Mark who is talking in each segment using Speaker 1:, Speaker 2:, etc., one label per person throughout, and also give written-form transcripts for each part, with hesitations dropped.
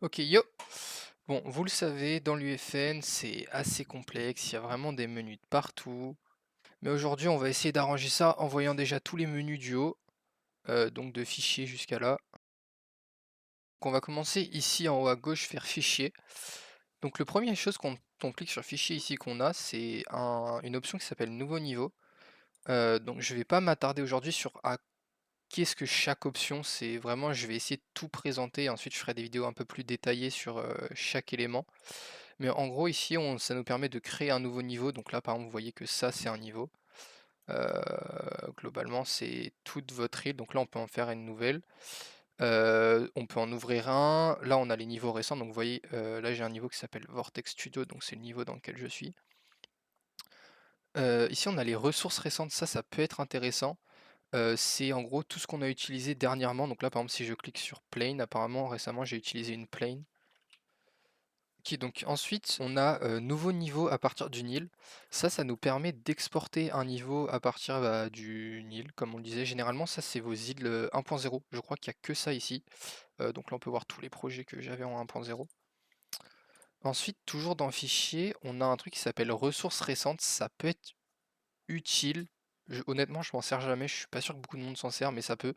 Speaker 1: Ok, yo! Bon, vous le savez, dans l'UFN, c'est assez complexe, il y a vraiment des menus de partout. Mais aujourd'hui, on va essayer d'arranger ça en voyant déjà tous les menus du haut, donc de fichier jusqu'à là. Donc on va commencer ici en haut à gauche, faire fichier. Donc le première chose quand on clique sur fichier ici qu'on a, c'est une option qui s'appelle nouveau niveau. Donc je vais pas m'attarder aujourd'hui sur à qu'est-ce que chaque option, c'est vraiment, je vais essayer de tout présenter, ensuite je ferai des vidéos un peu plus détaillées sur chaque élément. Mais en gros ici, ça nous permet de créer un nouveau niveau. Donc là, par exemple, vous voyez que ça, c'est un niveau. Globalement, c'est toute votre île. Donc là, on peut en faire une nouvelle. On peut en ouvrir un. Là, on a les niveaux récents. Donc vous voyez, là, j'ai un niveau qui s'appelle Vortex Studio. Donc c'est le niveau dans lequel je suis. Ici, on a les ressources récentes. Ça peut être intéressant. C'est en gros tout ce qu'on a utilisé dernièrement. Donc là, par exemple, si je clique sur Plane, apparemment, récemment, j'ai utilisé une Plane. OK, donc ensuite, on a nouveau niveau à partir du Nil. Ça nous permet d'exporter un niveau à partir du Nil, comme on le disait. Généralement, ça, c'est vos îles 1.0. Je crois qu'il n'y a que ça ici. Donc là, on peut voir tous les projets que j'avais en 1.0. Ensuite, toujours dans Fichier, on a un truc qui s'appelle ressources récentes. Ça peut être utile. Honnêtement, je m'en sers jamais. Je suis pas sûr que beaucoup de monde s'en sert, mais ça peut.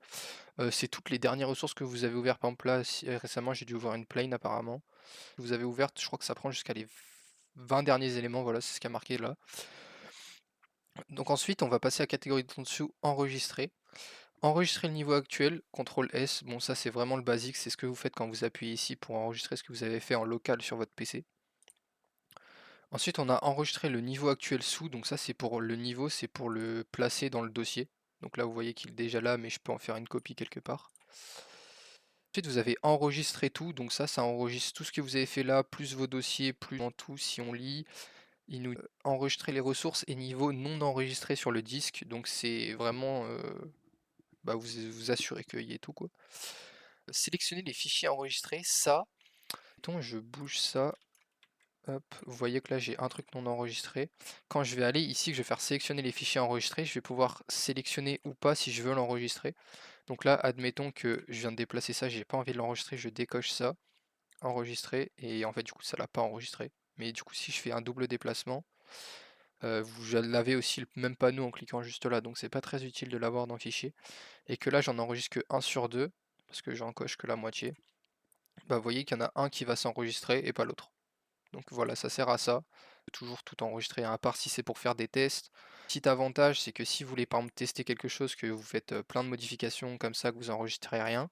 Speaker 1: C'est toutes les dernières ressources que vous avez ouvertes. Par exemple, là, récemment, j'ai dû ouvrir une plane apparemment. Vous avez ouverte, je crois que ça prend jusqu'à les 20 derniers éléments, voilà, c'est ce qui a marqué là. Donc ensuite, on va passer à la catégorie de dessous, enregistrer. Enregistrer le niveau actuel, CTRL S, bon ça c'est vraiment le basique, c'est ce que vous faites quand vous appuyez ici pour enregistrer ce que vous avez fait en local sur votre PC. Ensuite, on a enregistré le niveau actuel sous, donc ça c'est pour le niveau, c'est pour le placer dans le dossier. Donc là vous voyez qu'il est déjà là, mais je peux en faire une copie quelque part. Ensuite, vous avez enregistré tout, donc ça enregistre tout ce que vous avez fait là, plus vos dossiers, plus en tout, si on lit. Il nous enregistrer les ressources et niveau non enregistré sur le disque, donc c'est vraiment, bah, vous assurez qu'il y ait tout quoi. Sélectionner les fichiers enregistrés, ça, mettons je bouge ça, hop, vous voyez que là j'ai un truc non enregistré. Quand je vais aller ici, que je vais faire sélectionner les fichiers enregistrés, je vais pouvoir sélectionner ou pas si je veux l'enregistrer. Donc là, admettons que je viens de déplacer ça, j'ai pas envie de l'enregistrer, je décoche ça, enregistrer, et en fait du coup ça l'a pas enregistré. Mais du coup si je fais un double déplacement, vous l'avez aussi le même panneau en cliquant juste là, donc c'est pas très utile de l'avoir dans le fichier. Et que là j'en enregistre que 1 sur 2, parce que j'en coche que la moitié. Bah vous voyez qu'il y en a un qui va s'enregistrer et pas l'autre. Donc voilà, ça sert à ça. Toujours tout enregistrer, hein, à part si c'est pour faire des tests. Petit avantage, c'est que si vous voulez par exemple tester quelque chose, que vous faites plein de modifications comme ça, que vous enregistrez rien,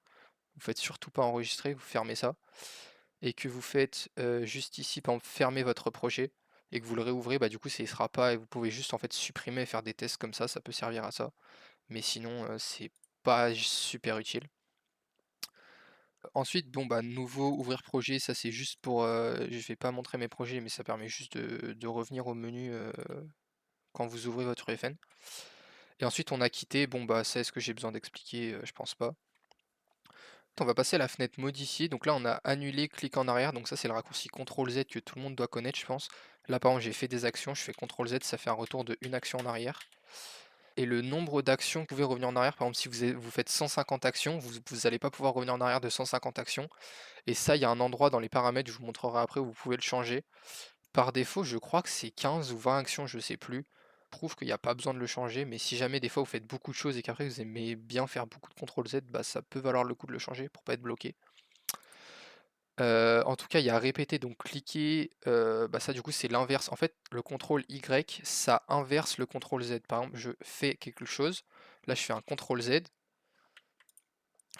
Speaker 1: vous faites surtout pas enregistrer, vous fermez ça. Et que vous faites juste ici, par exemple, fermer votre projet, et que vous le réouvrez, bah du coup ça ne sera pas, et vous pouvez juste en fait supprimer et faire des tests comme ça peut servir à ça. Mais sinon, c'est pas super utile. Ensuite, bon bah nouveau ouvrir projet, ça c'est juste pour, je vais pas montrer mes projets, mais ça permet juste de revenir au menu quand vous ouvrez votre UFN. Et ensuite on a quitté, bon bah ça est-ce que j'ai besoin d'expliquer? Je pense pas. On va passer à la fenêtre modifier, donc là on a annulé, clic en arrière, donc ça c'est le raccourci CTRL Z que tout le monde doit connaître je pense. Là par exemple j'ai fait des actions, je fais CTRL Z, ça fait un retour de une action en arrière. Et le nombre d'actions que vous pouvez revenir en arrière, par exemple si vous faites 150 actions, vous n'allez pas pouvoir revenir en arrière de 150 actions. Et ça il y a un endroit dans les paramètres, je vous montrerai après, où vous pouvez le changer. Par défaut je crois que c'est 15 ou 20 actions, je sais plus. Prouve qu'il n'y a pas besoin de le changer, mais si jamais des fois vous faites beaucoup de choses et qu'après vous aimez bien faire beaucoup de CTRL Z, bah ça peut valoir le coup de le changer pour pas être bloqué. En tout cas, il y a répéter, donc cliquer, bah ça du coup c'est l'inverse. En fait, le contrôle Y, ça inverse le contrôle Z. Par exemple, je fais quelque chose, là je fais un contrôle Z,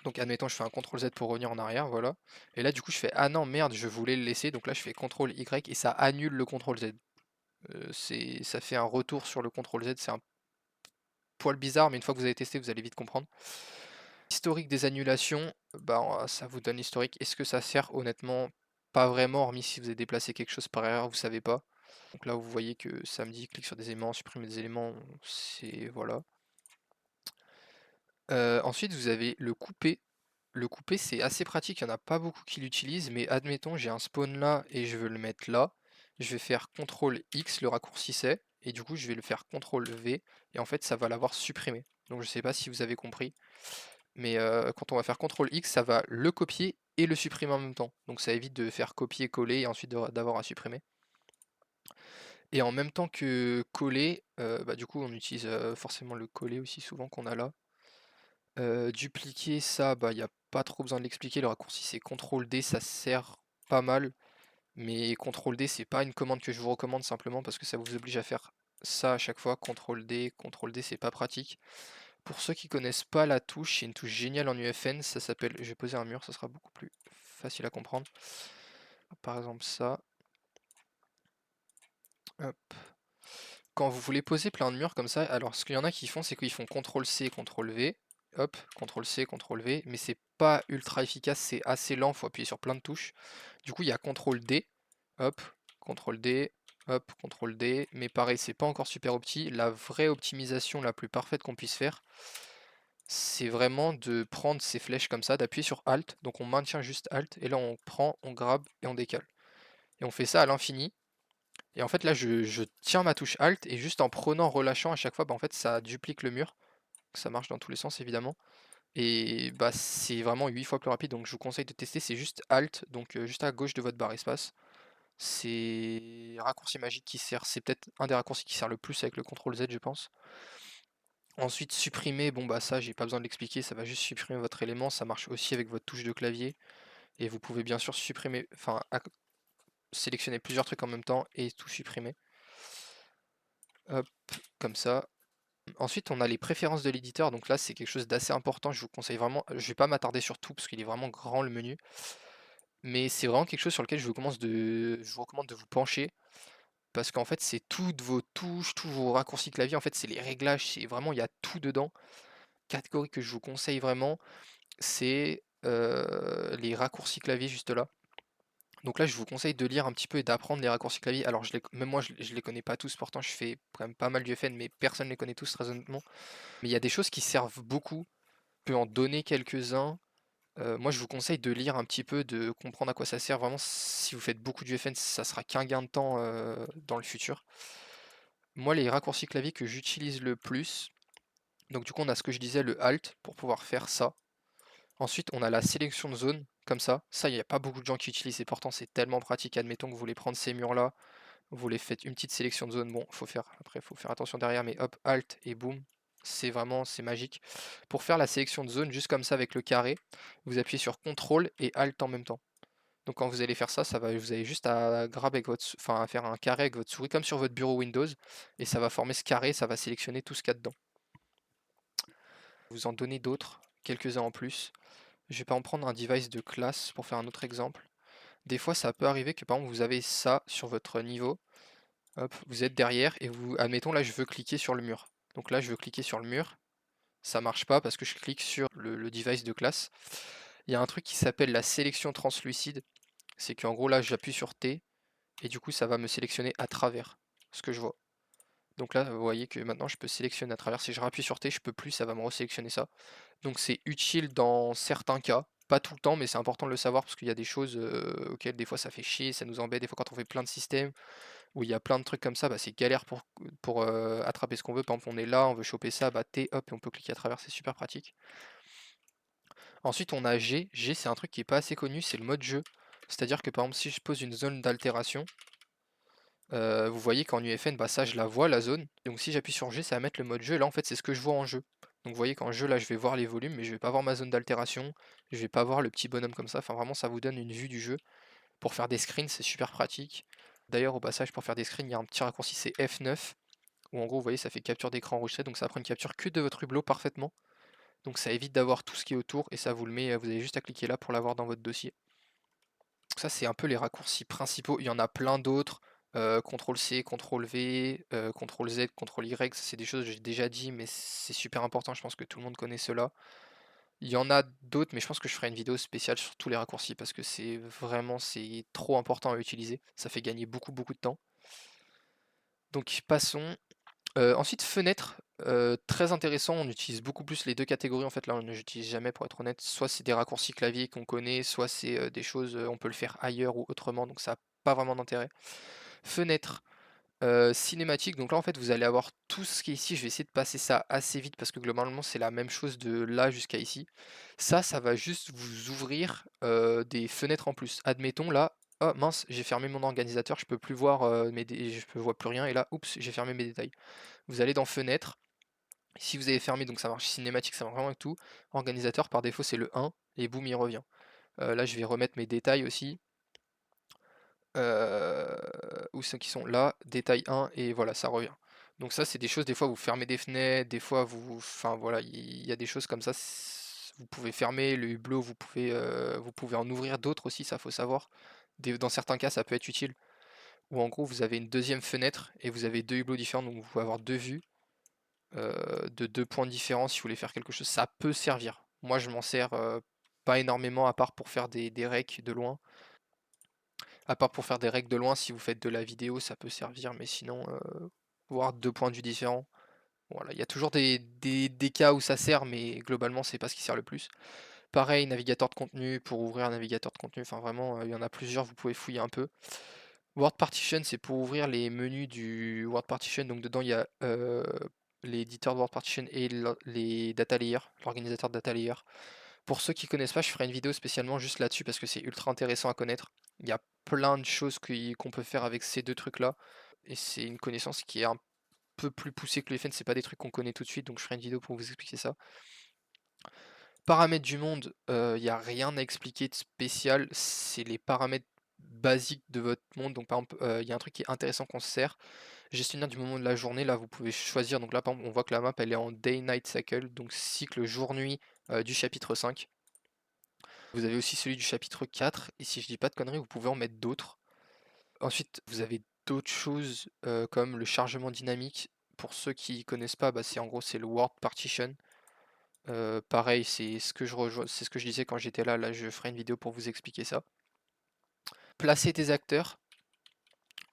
Speaker 1: donc admettons je fais un contrôle Z pour revenir en arrière, voilà. Et là du coup je fais ah non merde, je voulais le laisser, donc là je fais contrôle Y et ça annule le contrôle Z. Ça fait un retour sur le contrôle Z, c'est un poil bizarre, mais une fois que vous avez testé, vous allez vite comprendre. Historique des annulations, bah, ça vous donne l'historique. Est-ce que ça sert? Honnêtement, pas vraiment, hormis si vous avez déplacé quelque chose par erreur, vous savez pas. Donc là, vous voyez que ça me dit clique sur des éléments, supprimer des éléments, c'est voilà. Ensuite, vous avez le couper. Le couper, c'est assez pratique, il n'y en a pas beaucoup qui l'utilisent, mais admettons, j'ai un spawn là et je veux le mettre là. Je vais faire CTRL X, le raccourci c'est, et du coup, je vais le faire CTRL V, et en fait, ça va l'avoir supprimé. Donc je sais pas si vous avez compris. mais quand on va faire CTRL X, ça va le copier et le supprimer en même temps. Donc ça évite de faire copier-coller et ensuite d'avoir à supprimer. Et en même temps que coller, bah, du coup on utilise forcément le coller aussi souvent qu'on a là. Dupliquer ça, bah, il y a pas trop besoin de l'expliquer, le raccourci c'est CTRL D, ça sert pas mal, mais CTRL D c'est pas une commande que je vous recommande simplement parce que ça vous oblige à faire ça à chaque fois, CTRL D c'est pas pratique. Pour ceux qui connaissent pas la touche, c'est une touche géniale en UFN, ça s'appelle, je vais poser un mur, ça sera beaucoup plus facile à comprendre. Par exemple ça, hop. Quand vous voulez poser plein de murs comme ça, alors ce qu'il y en a qui font, c'est qu'ils font CTRL-C, CTRL-V, hop, CTRL-C, CTRL-V, mais c'est pas ultra efficace, c'est assez lent, faut appuyer sur plein de touches. Du coup, il y a CTRL-D, hop, CTRL-D, hop, CTRL-D, mais pareil, c'est pas encore super opti. La vraie optimisation la plus parfaite qu'on puisse faire, c'est vraiment de prendre ces flèches comme ça, d'appuyer sur Alt, donc on maintient juste Alt, et là on prend, on grabe et on décale. Et on fait ça à l'infini. Et en fait là je tiens ma touche Alt et juste en prenant, relâchant à chaque fois, bah, en fait ça duplique le mur. Ça marche dans tous les sens évidemment. Et bah c'est vraiment 8 fois plus rapide, donc je vous conseille de tester, c'est juste Alt, donc juste à gauche de votre barre espace. C'est un raccourci magique qui sert, c'est peut-être un des raccourcis qui sert le plus avec le CTRL Z je pense. Ensuite supprimer, bon bah ça j'ai pas besoin de l'expliquer, ça va juste supprimer votre élément, ça marche aussi avec votre touche de clavier. Et vous pouvez bien sûr supprimer, enfin sélectionner plusieurs trucs en même temps et tout supprimer. Hop, comme ça. Ensuite, on a les préférences de l'éditeur. Donc là, c'est quelque chose d'assez important. Je vous conseille vraiment. Je vais pas m'attarder sur tout parce qu'il est vraiment grand le menu. Mais c'est vraiment quelque chose sur lequel je vous recommande de vous pencher. Parce qu'en fait, c'est toutes vos touches, tous vos raccourcis clavier. En fait, c'est les réglages. C'est vraiment, il y a tout dedans. Catégorie que je vous conseille vraiment, c'est les raccourcis clavier juste là. Donc là, je vous conseille de lire un petit peu et d'apprendre les raccourcis clavier. Alors, même moi, je les connais pas tous, pourtant je fais quand même pas mal du FN, mais personne ne les connaît tous, très honnêtement. Mais il y a des choses qui servent beaucoup, je peux en donner quelques-uns. Moi, je vous conseille de lire un petit peu, de comprendre à quoi ça sert. Vraiment, si vous faites beaucoup du FN, ça sera qu'un gain de temps dans le futur. Moi, les raccourcis clavier que j'utilise le plus, donc du coup, on a ce que je disais, le Alt, pour pouvoir faire ça. Ensuite, on a la sélection de zone, comme ça. Ça, il n'y a pas beaucoup de gens qui utilisent, et pourtant c'est tellement pratique. Admettons que vous voulez prendre ces murs-là, vous les faites une petite sélection de zone. Bon, après, faut faire attention derrière, mais hop, Alt et boum. C'est vraiment, c'est magique. Pour faire la sélection de zone, juste comme ça avec le carré, vous appuyez sur CTRL et Alt en même temps. Donc quand vous allez faire ça, vous avez juste à grab avec enfin à faire un carré avec votre souris comme sur votre bureau Windows, et ça va former ce carré, ça va sélectionner tout ce qu'il y a dedans. Vous en donnez d'autres, quelques-uns en plus. Je vais pas en prendre un device de classe pour faire un autre exemple. Des fois, ça peut arriver que par exemple vous avez ça sur votre niveau. Hop, vous êtes derrière et vous, admettons là, je veux cliquer sur le mur. Donc là, je veux cliquer sur le mur. Ça marche pas parce que je clique sur le device de classe. Il y a un truc qui s'appelle la sélection translucide. C'est qu'en gros là, j'appuie sur T et du coup, ça va me sélectionner à travers ce que je vois. Donc là, vous voyez que maintenant, je peux sélectionner à travers. Si je rappuie sur T, je peux plus, ça va me resélectionner ça. Donc c'est utile dans certains cas, pas tout le temps, mais c'est important de le savoir parce qu'il y a des choses auxquelles des fois ça fait chier, ça nous embête. Des fois, quand on fait plein de systèmes où il y a plein de trucs comme ça, bah, c'est galère pour attraper ce qu'on veut. Par exemple, on est là, on veut choper ça, bah T, hop, et on peut cliquer à travers, c'est super pratique. Ensuite, on a G. G, c'est un truc qui est pas assez connu, c'est le mode jeu. C'est-à-dire que par exemple, si je pose une zone d'altération, vous voyez qu'en UFN, bah ça je la vois la zone. Donc si j'appuie sur G, ça va mettre le mode jeu. Et là en fait c'est ce que je vois en jeu. Donc vous voyez qu'en jeu là je vais voir les volumes, mais je vais pas voir ma zone d'altération. Je vais pas voir le petit bonhomme comme ça. Enfin vraiment ça vous donne une vue du jeu. Pour faire des screens, c'est super pratique. D'ailleurs au passage pour faire des screens, il y a un petit raccourci, c'est F9. Où en gros vous voyez ça fait capture d'écran enregistré. Donc ça prend une capture que de votre hublot parfaitement. Donc ça évite d'avoir tout ce qui est autour et ça vous le met, vous avez juste à cliquer là pour l'avoir dans votre dossier. Ça, c'est un peu les raccourcis principaux. Il y en a plein d'autres. CTRL-C, CTRL-V, CTRL-Z, CTRL-Y, c'est des choses que j'ai déjà dit, mais c'est super important. Je pense que tout le monde connaît cela. Il y en a d'autres, mais je pense que je ferai une vidéo spéciale sur tous les raccourcis parce que c'est trop important à utiliser. Ça fait gagner beaucoup, beaucoup de temps. Donc passons. Ensuite, fenêtre, très intéressant, on utilise beaucoup plus les deux catégories en fait, là on ne j'utilise jamais pour être honnête, soit c'est des raccourcis clavier qu'on connaît, soit c'est des choses, on peut le faire ailleurs ou autrement, donc ça n'a pas vraiment d'intérêt. Fenêtre, Cinématique, donc là en fait vous allez avoir tout ce qui est ici, je vais essayer de passer ça assez vite parce que globalement c'est la même chose de là jusqu'à ici. Ça va juste vous ouvrir, des fenêtres en plus. Admettons là, oh mince, j'ai fermé mon organisateur, je peux plus voir, je peux vois plus rien et là, oups, j'ai fermé mes détails. Vous allez dans fenêtre, si vous avez fermé donc ça marche cinématique, ça marche vraiment avec tout. Organisateur par défaut c'est le 1 et boum il revient. Là je vais remettre mes détails aussi. Où ceux qui sont là, détail 1 et voilà, ça revient. Donc ça, c'est des choses, des fois vous fermez des fenêtres, des fois enfin voilà, il y a des choses comme ça, vous pouvez fermer le hublot, vous pouvez en ouvrir d'autres aussi, ça faut savoir. Dans certains cas, ça peut être utile. Ou en gros, vous avez une deuxième fenêtre et vous avez deux hublots différents, donc vous pouvez avoir deux vues de deux points différents si vous voulez faire quelque chose. Ça peut servir. Moi, je m'en sers pas énormément à part pour faire des recs de loin. À part pour faire des règles de loin, si vous faites de la vidéo, ça peut servir, mais sinon, voir deux points de vue différents. Voilà, il y a toujours des cas où ça sert, mais globalement, c'est pas ce qui sert le plus. Pareil, navigateur de contenu, pour ouvrir un navigateur de contenu, enfin vraiment, il y en a plusieurs, vous pouvez fouiller un peu. Word Partition, c'est pour ouvrir les menus du Word Partition, donc dedans il y a l'éditeur de Word Partition et les data layers, l'organisateur de data layer. Pour ceux qui connaissent pas, je ferai une vidéo spécialement juste là-dessus parce que c'est ultra intéressant à connaître. Il y a plein de choses qu'on peut faire avec ces deux trucs-là. Et c'est une connaissance qui est un peu plus poussée que le FN, c'est pas des trucs qu'on connaît tout de suite, donc je ferai une vidéo pour vous expliquer ça. Paramètres du monde, il n'y a rien à expliquer de spécial, c'est les paramètres basiques de votre monde. Donc par exemple, il y a un truc qui est intéressant qu'on se sert. Gestionnaire du moment de la journée, là vous pouvez choisir, donc là par exemple on voit que la map elle est en day-night cycle, donc cycle jour-nuit du chapitre 5. Vous avez aussi celui du chapitre 4, et si je dis pas de conneries, vous pouvez en mettre d'autres. Ensuite, vous avez d'autres choses comme le chargement dynamique. Pour ceux qui connaissent pas, bah, c'est en gros c'est le word partition. Pareil, c'est ce que c'est ce que je disais quand j'étais là. Là, je ferai une vidéo pour vous expliquer ça. Placer des acteurs,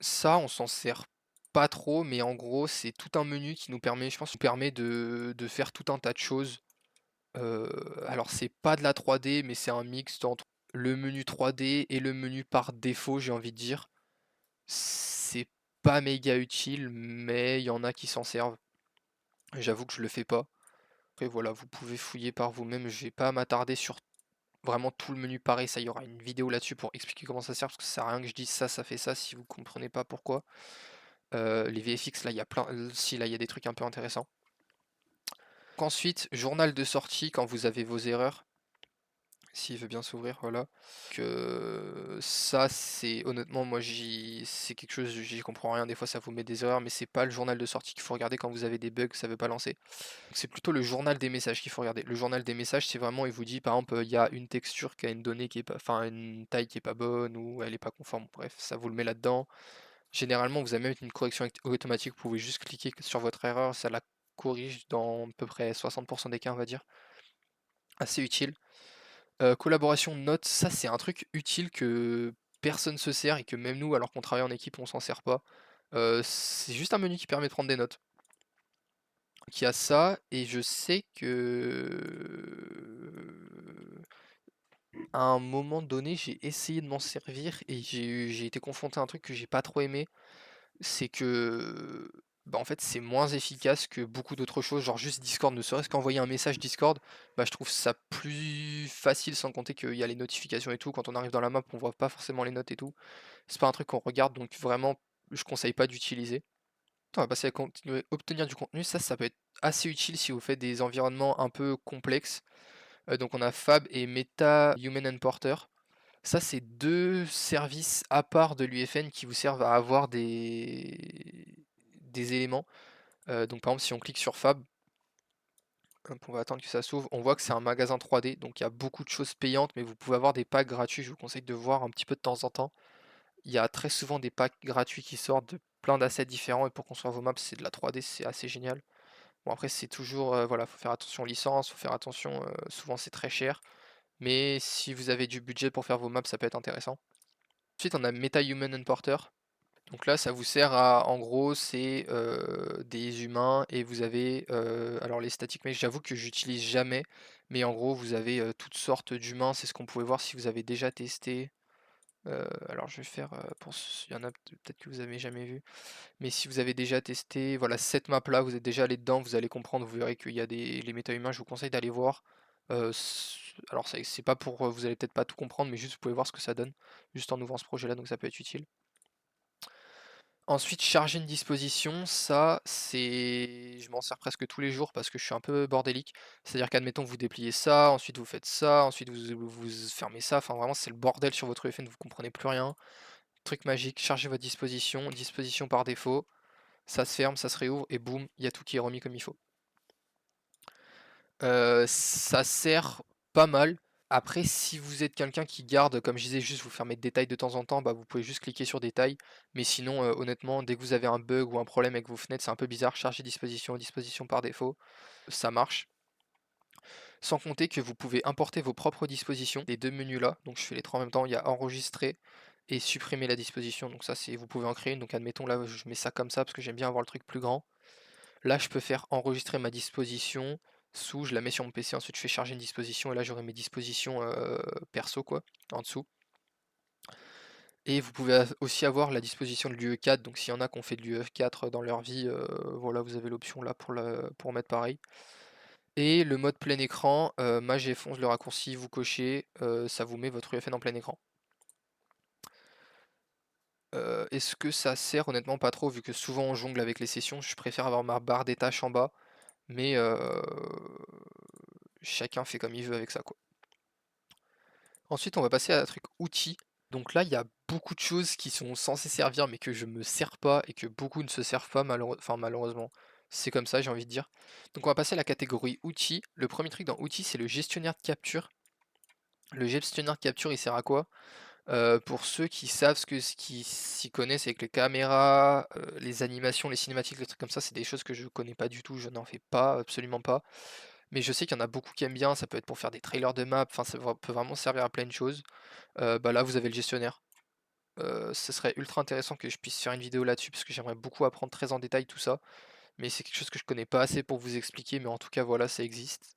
Speaker 1: ça, on s'en sert pas trop, mais en gros, c'est tout un menu qui nous permet, je pense, de faire tout un tas de choses. Alors, c'est pas de la 3D, mais c'est un mix entre le menu 3D et le menu par défaut, j'ai envie de dire. C'est pas méga utile, mais il y en a qui s'en servent. J'avoue que je le fais pas. Après voilà, vous pouvez fouiller par vous-même, je vais pas m'attarder sur vraiment tout le menu pareil, ça il y aura une vidéo là-dessus pour expliquer comment ça sert, parce que ça sert à rien que je dise ça, ça fait ça, si vous comprenez pas pourquoi. Les VFX là il y a plein. Si là il y a des trucs un peu intéressants. Ensuite, journal de sortie quand vous avez vos erreurs. S'il veut bien s'ouvrir, voilà. Que ça, c'est honnêtement, moi, c'est quelque chose, j'y comprends rien. Des fois, ça vous met des erreurs, mais c'est pas le journal de sortie qu'il faut regarder quand vous avez des bugs, ça veut pas lancer. C'est plutôt le journal des messages qu'il faut regarder. Le journal des messages, c'est vraiment, il vous dit, par exemple, il y a une texture qui a une donnée qui est pas, enfin, une taille qui est pas bonne ou elle est pas conforme. Bref, ça vous le met là-dedans. Généralement, vous avez même une correction automatique. Vous pouvez juste cliquer sur votre erreur, ça la corrige dans à peu près 60% des cas, on va dire. Assez utile. Collaboration notes, ça c'est un truc utile que personne se sert et que même nous, alors qu'on travaille en équipe, on s'en sert pas. C'est juste un menu qui permet de prendre des notes. Qui a ça, et je sais que à un moment donné, j'ai essayé de m'en servir et j'ai été confronté à un truc que j'ai pas trop aimé. C'est que bah en fait c'est moins efficace que beaucoup d'autres choses, genre juste Discord, ne serait-ce qu'envoyer un message Discord, bah je trouve ça plus facile sans compter qu'il y a les notifications et tout, quand on arrive dans la map on voit pas forcément les notes et tout, c'est pas un truc qu'on regarde donc vraiment je conseille pas d'utiliser. On va passer à obtenir du contenu, ça peut être assez utile si vous faites des environnements un peu complexes. Donc on a Fab et Meta Human Importer. Ça, c'est deux services à part de l'UFN qui vous servent à avoir des éléments. Donc par exemple, si on clique sur Fab, hop, on va attendre que ça s'ouvre, on voit que c'est un magasin 3D, donc il y a beaucoup de choses payantes, mais vous pouvez avoir des packs gratuits, je vous conseille de voir un petit peu de temps en temps. Il y a très souvent des packs gratuits qui sortent de plein d'assets différents, et pour construire vos maps, c'est de la 3D, c'est assez génial. Bon après, c'est toujours, voilà, faut faire attention aux licences, faut faire attention, souvent c'est très cher, mais si vous avez du budget pour faire vos maps, ça peut être intéressant. Ensuite, on a MetaHuman Importer. Donc là, ça vous sert à, en gros, c'est des humains et vous avez, alors les static mesh, j'avoue que j'utilise jamais, mais en gros, vous avez toutes sortes d'humains, c'est ce qu'on pouvait voir si vous avez déjà testé. Alors je vais faire, il y en a peut-être que vous avez jamais vu, mais si vous avez déjà testé, voilà, cette map là, vous êtes déjà allé dedans, vous allez comprendre, vous verrez qu'il y a les méta-humains, je vous conseille d'aller voir. Alors c'est pas pour, vous allez peut-être pas tout comprendre, mais juste vous pouvez voir ce que ça donne, juste en ouvrant ce projet là, donc ça peut être utile. Ensuite, charger une disposition, ça, je m'en sers presque tous les jours parce que je suis un peu bordélique. C'est-à-dire qu'admettons, vous dépliez ça, ensuite vous faites ça, ensuite vous fermez ça. Enfin, vraiment, c'est le bordel sur votre UFN, vous comprenez plus rien. Truc magique, chargez votre disposition, disposition par défaut, ça se ferme, ça se réouvre et boum, il y a tout qui est remis comme il faut. Ça sert pas mal. Après, si vous êtes quelqu'un qui garde, comme je disais, juste vous fermez de détails de temps en temps, bah vous pouvez juste cliquer sur détails. Mais sinon, honnêtement, dès que vous avez un bug ou un problème avec vos fenêtres, c'est un peu bizarre, charger disposition, disposition par défaut, ça marche. Sans compter que vous pouvez importer vos propres dispositions, les deux menus là, donc je fais les trois en même temps, il y a enregistrer et supprimer la disposition, donc ça c'est, vous pouvez en créer une, donc admettons là je mets ça comme ça parce que j'aime bien avoir le truc plus grand. Là je peux faire enregistrer ma disposition, sous, je la mets sur mon PC, ensuite je fais charger une disposition et là j'aurai mes dispositions perso quoi, en dessous. Et vous pouvez aussi avoir la disposition de l'UE4, donc s'il y en a qui ont fait de l'UE4 dans leur vie, voilà vous avez l'option là pour mettre pareil. Et le mode plein écran, mage et fonce, le raccourci, vous cochez, ça vous met votre UFN en plein écran. Est-ce que ça sert? Honnêtement pas trop, vu que souvent on jongle avec les sessions, je préfère avoir ma barre des tâches en bas, mais chacun fait comme il veut avec ça quoi. Ensuite on va passer à un truc outils. Donc là il y a beaucoup de choses qui sont censées servir mais que je me sers pas et que beaucoup ne se servent pas malheureusement. C'est comme ça j'ai envie de dire. Donc on va passer à la catégorie outils. Le premier truc dans outils c'est le gestionnaire de capture. Le gestionnaire de capture il sert à quoi? Pour ceux qui savent ce qui s'y connaissent avec les caméras, les animations, les cinématiques, les trucs comme ça, c'est des choses que je connais pas du tout, je n'en fais pas, absolument pas. Mais je sais qu'il y en a beaucoup qui aiment bien, ça peut être pour faire des trailers de map, enfin peut vraiment servir à plein de choses. Bah là vous avez le gestionnaire. Ce serait ultra intéressant que je puisse faire une vidéo là-dessus parce que j'aimerais beaucoup apprendre très en détail tout ça. Mais c'est quelque chose que je connais pas assez pour vous expliquer, mais en tout cas voilà, ça existe.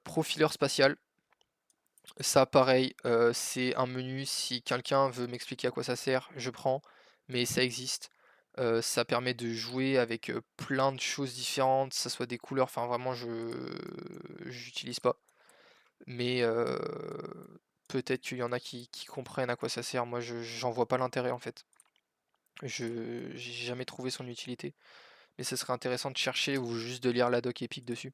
Speaker 1: Profileur spatial. Ça pareil, c'est un menu, si quelqu'un veut m'expliquer à quoi ça sert, je prends, mais ça existe. Ça permet de jouer avec, plein de choses différentes, ça soit des couleurs, enfin vraiment j'utilise pas. Mais peut-être qu'il y en a qui comprennent à quoi ça sert, moi j'en vois pas l'intérêt en fait. J'ai jamais trouvé son utilité, mais ce serait intéressant de chercher ou juste de lire la doc Epic dessus.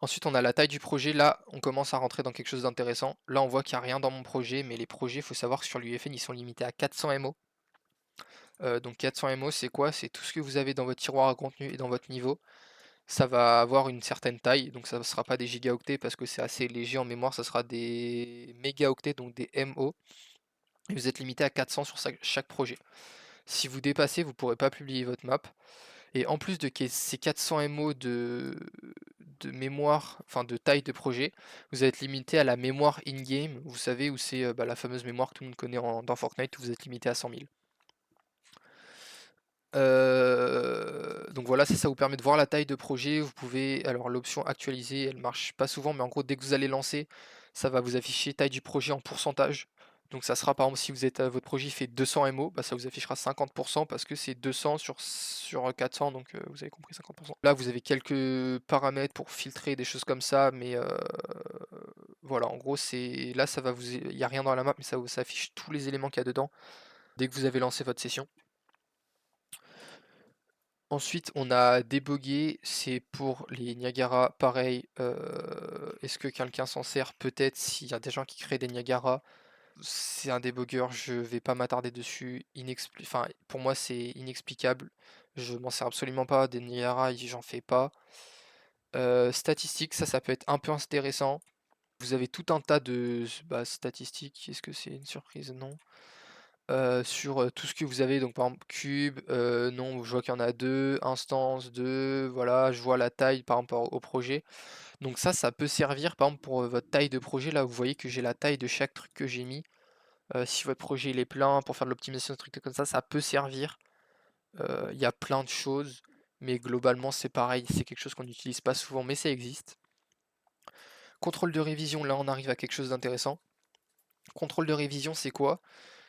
Speaker 1: Ensuite, on a la taille du projet. Là, on commence à rentrer dans quelque chose d'intéressant. Là, on voit qu'il n'y a rien dans mon projet, mais les projets, il faut savoir que sur l'UFN, ils sont limités à 400 MO. Donc 400 MO, c'est quoi? C'est tout ce que vous avez dans votre tiroir à contenu et dans votre niveau. Ça va avoir une certaine taille, donc ça ne sera pas des gigaoctets parce que c'est assez léger en mémoire, ça sera des mégaoctets, donc des MO. Et vous êtes limité à 400 sur chaque projet. Si vous dépassez, vous ne pourrez pas publier votre map. Et en plus de ces 400 MO de mémoire, enfin de taille de projet, vous êtes limité à la mémoire in-game, vous savez où c'est bah, la fameuse mémoire que tout le monde connaît dans Fortnite, où vous êtes limité à 100 000. Donc voilà, ça vous permet de voir la taille de projet. Vous pouvez, alors l'option actualiser, elle marche pas souvent, mais en gros, dès que vous allez lancer, ça va vous afficher taille du projet en pourcentage. Donc ça sera par exemple si vous êtes votre projet fait 200 MO, bah ça vous affichera 50% parce que c'est 200 sur 400, donc vous avez compris 50%. Là vous avez quelques paramètres pour filtrer des choses comme ça, mais voilà, en gros c'est là ça va vous, il n'y a rien dans la map, mais ça vous affiche tous les éléments qu'il y a dedans dès que vous avez lancé votre session. Ensuite, on a débogué, c'est pour les Niagara, pareil. Est-ce que quelqu'un s'en sert? Peut-être s'il y a des gens qui créent des Niagara. C'est un débogueur, je vais pas m'attarder dessus. Enfin, pour moi, c'est inexplicable. Je m'en sers absolument pas. Des Niagara, j'en fais pas. Statistiques, ça peut être un peu intéressant. Vous avez tout un tas de statistiques. Est-ce que c'est une surprise? Non. Sur tout ce que vous avez, donc par exemple cube, non, je vois qu'il y en a deux, instance, deux, voilà, je vois la taille par rapport au projet. Donc ça peut servir par exemple pour votre taille de projet, là vous voyez que j'ai la taille de chaque truc que j'ai mis. Si votre projet il est plein, pour faire de l'optimisation, de trucs comme ça peut servir. Il y a plein de choses, mais globalement c'est pareil, c'est quelque chose qu'on n'utilise pas souvent, mais ça existe. Contrôle de révision, là on arrive à quelque chose d'intéressant. Contrôle de révision, c'est quoi?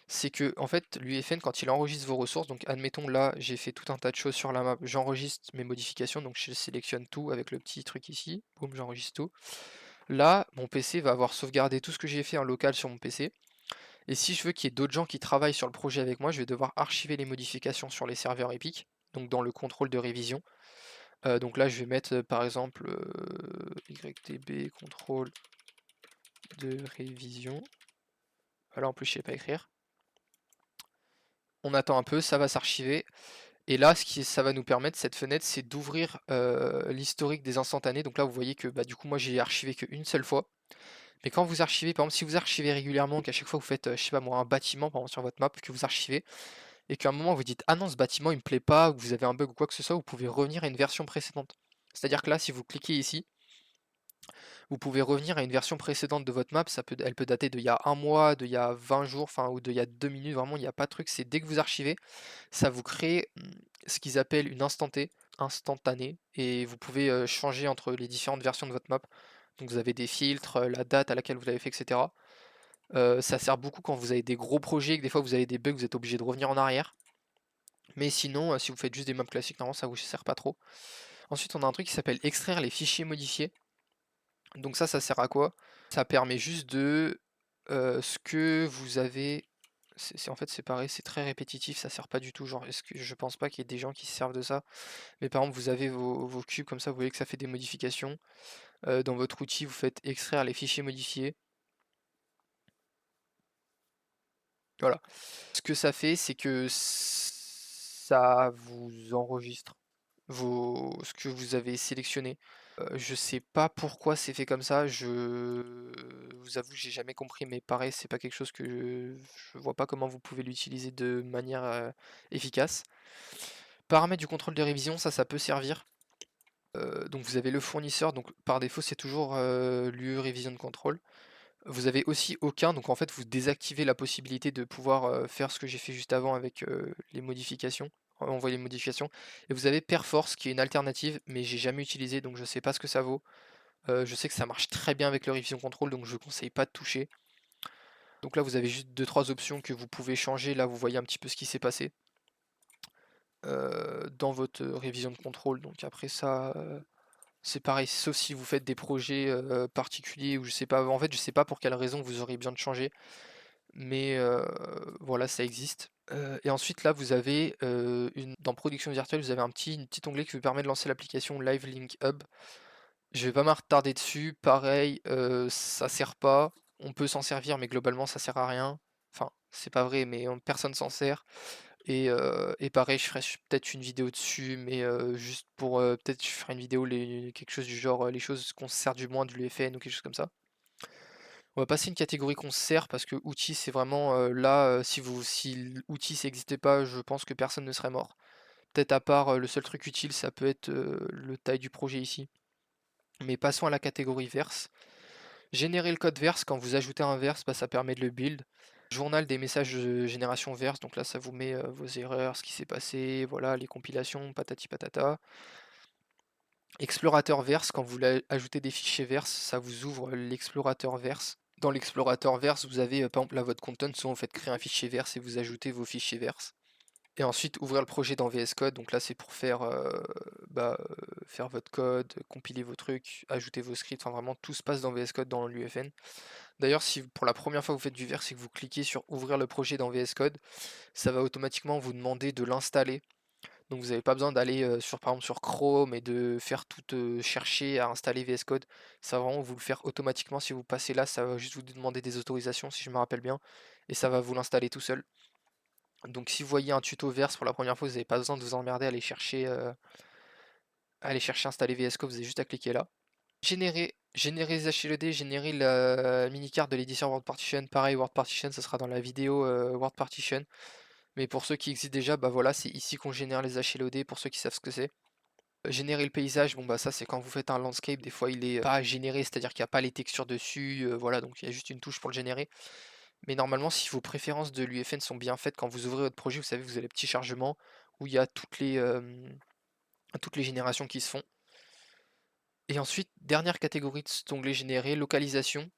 Speaker 1: C'est que en fait, l'UEFN, quand il enregistre vos ressources, donc admettons là, j'ai fait tout un tas de choses sur la map, j'enregistre mes modifications, donc je sélectionne tout avec le petit truc ici, boum, j'enregistre tout. Là, mon PC va avoir sauvegardé tout ce que j'ai fait en local sur mon PC, et si je veux qu'il y ait d'autres gens qui travaillent sur le projet avec moi, je vais devoir archiver les modifications sur les serveurs Epic, donc dans le contrôle de révision. Donc là, je vais mettre par exemple YTB contrôle de révision. Voilà, en plus, je sais pas écrire. On attend un peu, ça va s'archiver. Et là, ça va nous permettre, cette fenêtre, c'est d'ouvrir l'historique des instantanés. Donc là, vous voyez que bah, du coup, moi, j'ai archivé qu'une seule fois. Mais quand vous archivez, par exemple, si vous archivez régulièrement, qu'à chaque fois vous faites, je sais pas moi, un bâtiment, par exemple, sur votre map, que vous archivez, et qu'à un moment vous dites, ah non, ce bâtiment, il me plaît pas, ou que vous avez un bug ou quoi que ce soit, vous pouvez revenir à une version précédente. C'est-à-dire que là, si vous cliquez ici, vous pouvez revenir à une version précédente de votre map, elle peut dater d'il y a un mois, d'il y a 20 jours, enfin, ou d'il y a 2 minutes, vraiment, il n'y a pas de truc, c'est dès que vous archivez, ça vous crée ce qu'ils appellent une instantanée, et vous pouvez changer entre les différentes versions de votre map. Donc vous avez des filtres, la date à laquelle vous l'avez fait, etc. Ça sert beaucoup quand vous avez des gros projets, que des fois vous avez des bugs, vous êtes obligé de revenir en arrière. Mais sinon, si vous faites juste des maps classiques, normalement ça vous sert pas trop. Ensuite, on a un truc qui s'appelle extraire les fichiers modifiés. Donc ça sert à quoi? Ça permet juste de ce que vous avez. En fait c'est pareil, c'est très répétitif, ça sert pas du tout. Genre, je pense pas qu'il y ait des gens qui se servent de ça. Mais par exemple, vous avez vos cubes comme ça, vous voyez que ça fait des modifications. Dans votre outil, vous faites extraire les fichiers modifiés. Voilà. Ce que ça fait, c'est que ça vous enregistre ce que vous avez sélectionné. Je sais pas pourquoi c'est fait comme ça, je vous avoue, j'ai jamais compris, mais pareil, c'est pas quelque chose que je vois pas comment vous pouvez l'utiliser de manière efficace. Paramètres du contrôle de révision, ça peut servir. Donc vous avez le fournisseur, donc par défaut c'est toujours l'UE Revision Control. Vous avez aussi aucun, donc en fait vous désactivez la possibilité de pouvoir faire ce que j'ai fait juste avant avec les modifications, envoyer les modifications. Et vous avez Perforce qui est une alternative, mais j'ai jamais utilisé donc je sais pas ce que ça vaut. Je sais que ça marche très bien avec le Revision Control, donc je conseille pas de toucher. Donc là vous avez juste 2-3 options que vous pouvez changer, là vous voyez un petit peu ce qui s'est passé dans votre révision de contrôle. Donc après ça, c'est pareil, sauf si vous faites des projets particuliers ou je sais pas, en fait je sais pas pour quelle raison vous aurez besoin de changer, mais voilà, ça existe. Et ensuite là vous avez dans production virtuelle, vous avez un petit onglet qui vous permet de lancer l'application Live Link Hub. Je vais pas m'attarder dessus, pareil, ça sert pas, on peut s'en servir mais globalement ça sert à rien. Enfin, c'est pas vrai, mais personne s'en sert. Et pareil, je ferai peut-être une vidéo dessus, mais juste pour peut-être je ferai une vidéo quelque chose du genre les choses qu'on se sert du moins de l'UFN ou quelque chose comme ça. On va passer une catégorie qu'on se sert parce que outil c'est vraiment là si l'outil ça n'existait pas, je pense que personne ne serait mort. Peut-être à part le seul truc utile, ça peut être le taille du projet ici. Mais passons à la catégorie verse. Générer le code verse, quand vous ajoutez un verse, bah, ça permet de le build. Journal des messages de génération verse, donc là ça vous met vos erreurs, ce qui s'est passé, voilà, les compilations, patati patata. Explorateur verse, quand vous ajoutez des fichiers verse, ça vous ouvre l'explorateur verse. Dans l'explorateur verse, vous avez par exemple là votre content, soit vous faites créer un fichier verse et vous ajoutez vos fichiers verse. Et ensuite ouvrir le projet dans VS Code, donc là c'est pour faire, faire votre code, compiler vos trucs, ajouter vos scripts, enfin vraiment tout se passe dans VS Code dans l'UFN. D'ailleurs, si pour la première fois vous faites du verse et que vous cliquez sur ouvrir le projet dans VS Code, ça va automatiquement vous demander de l'installer. Donc vous n'avez pas besoin d'aller par exemple sur Chrome et de faire tout chercher à installer VS Code. Ça va vraiment vous le faire automatiquement. Si vous passez là, ça va juste vous demander des autorisations si je me rappelle bien. Et ça va vous l'installer tout seul. Donc si vous voyez un tuto verse pour la première fois, vous n'avez pas besoin de vous emmerder à aller chercher installer VS Code, vous avez juste à cliquer là. Générer les HLD, générer la mini-carte de l'éditeur Word Partition. Pareil, Word Partition, ça sera dans la vidéo Word Partition. Mais pour ceux qui existent déjà, bah voilà, c'est ici qu'on génère les HLD pour ceux qui savent ce que c'est. Générer le paysage, bon bah ça c'est quand vous faites un landscape, des fois il est pas généré, c'est-à-dire qu'il n'y a pas les textures dessus, voilà, donc il y a juste une touche pour le générer. Mais normalement, si vos préférences de l'UFN sont bien faites, quand vous ouvrez votre projet, vous savez, vous avez le petit chargement où il y a toutes les générations qui se font. Et ensuite, dernière catégorie de cet onglet généré, localisation.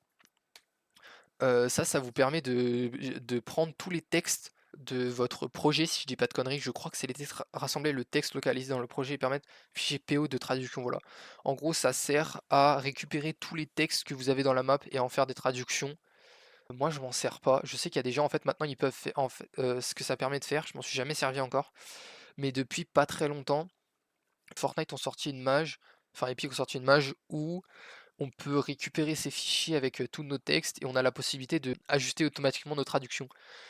Speaker 1: Ça vous permet de prendre tous les textes de votre projet, si je dis pas de conneries, je crois que c'est les textes rassemblés, le texte localisé dans le projet et permettre fichier PO de traduction, voilà. En gros, ça sert à récupérer tous les textes que vous avez dans la map et en faire des traductions. Moi, je m'en sers pas. Je sais qu'il y a des gens, en fait, maintenant, ils peuvent faire, en fait, ce que ça permet de faire, je m'en suis jamais servi encore, mais depuis pas très longtemps, Fortnite ont sorti une mage, enfin Epic ont sorti une mage où on peut récupérer ces fichiers avec tous nos textes et on a la possibilité de ajuster automatiquement nos traductions.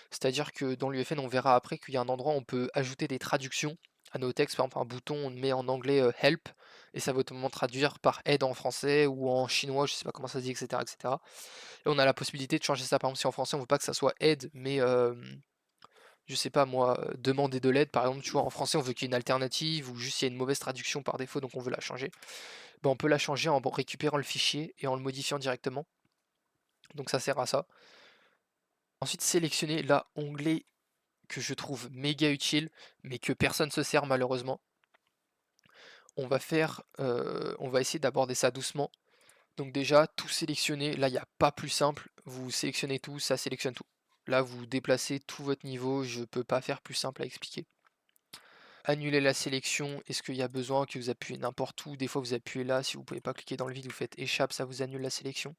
Speaker 1: C'est-à-dire que dans l'UFN, on verra après qu'il y a un endroit où on peut ajouter des traductions à nos textes. Par exemple, un bouton, on met en anglais help et ça va automatiquement traduire par aide en français ou en chinois, je sais pas comment ça se dit, etc., etc. Et on a la possibilité de changer ça. Par exemple, si en français on veut pas que ça soit aide, mais je sais pas moi, demander de l'aide, par exemple, tu vois, en français on veut qu'il y ait une alternative ou juste il y a une mauvaise traduction par défaut donc on veut la changer. Ben, on peut la changer en récupérant le fichier et en le modifiant directement. Donc ça sert à ça. Ensuite, sélectionner là, onglet que je trouve méga utile, mais que personne se sert malheureusement. On va essayer d'aborder ça doucement. Donc déjà, tout sélectionner, là il n'y a pas plus simple, vous sélectionnez tout, ça sélectionne tout. Là vous déplacez tout votre niveau, je peux pas faire plus simple à expliquer. Annuler la sélection, est-ce qu'il y a besoin que vous appuyez n'importe où? Des fois vous appuyez là, si vous pouvez pas cliquer dans le vide, vous faites échappe, ça vous annule la sélection.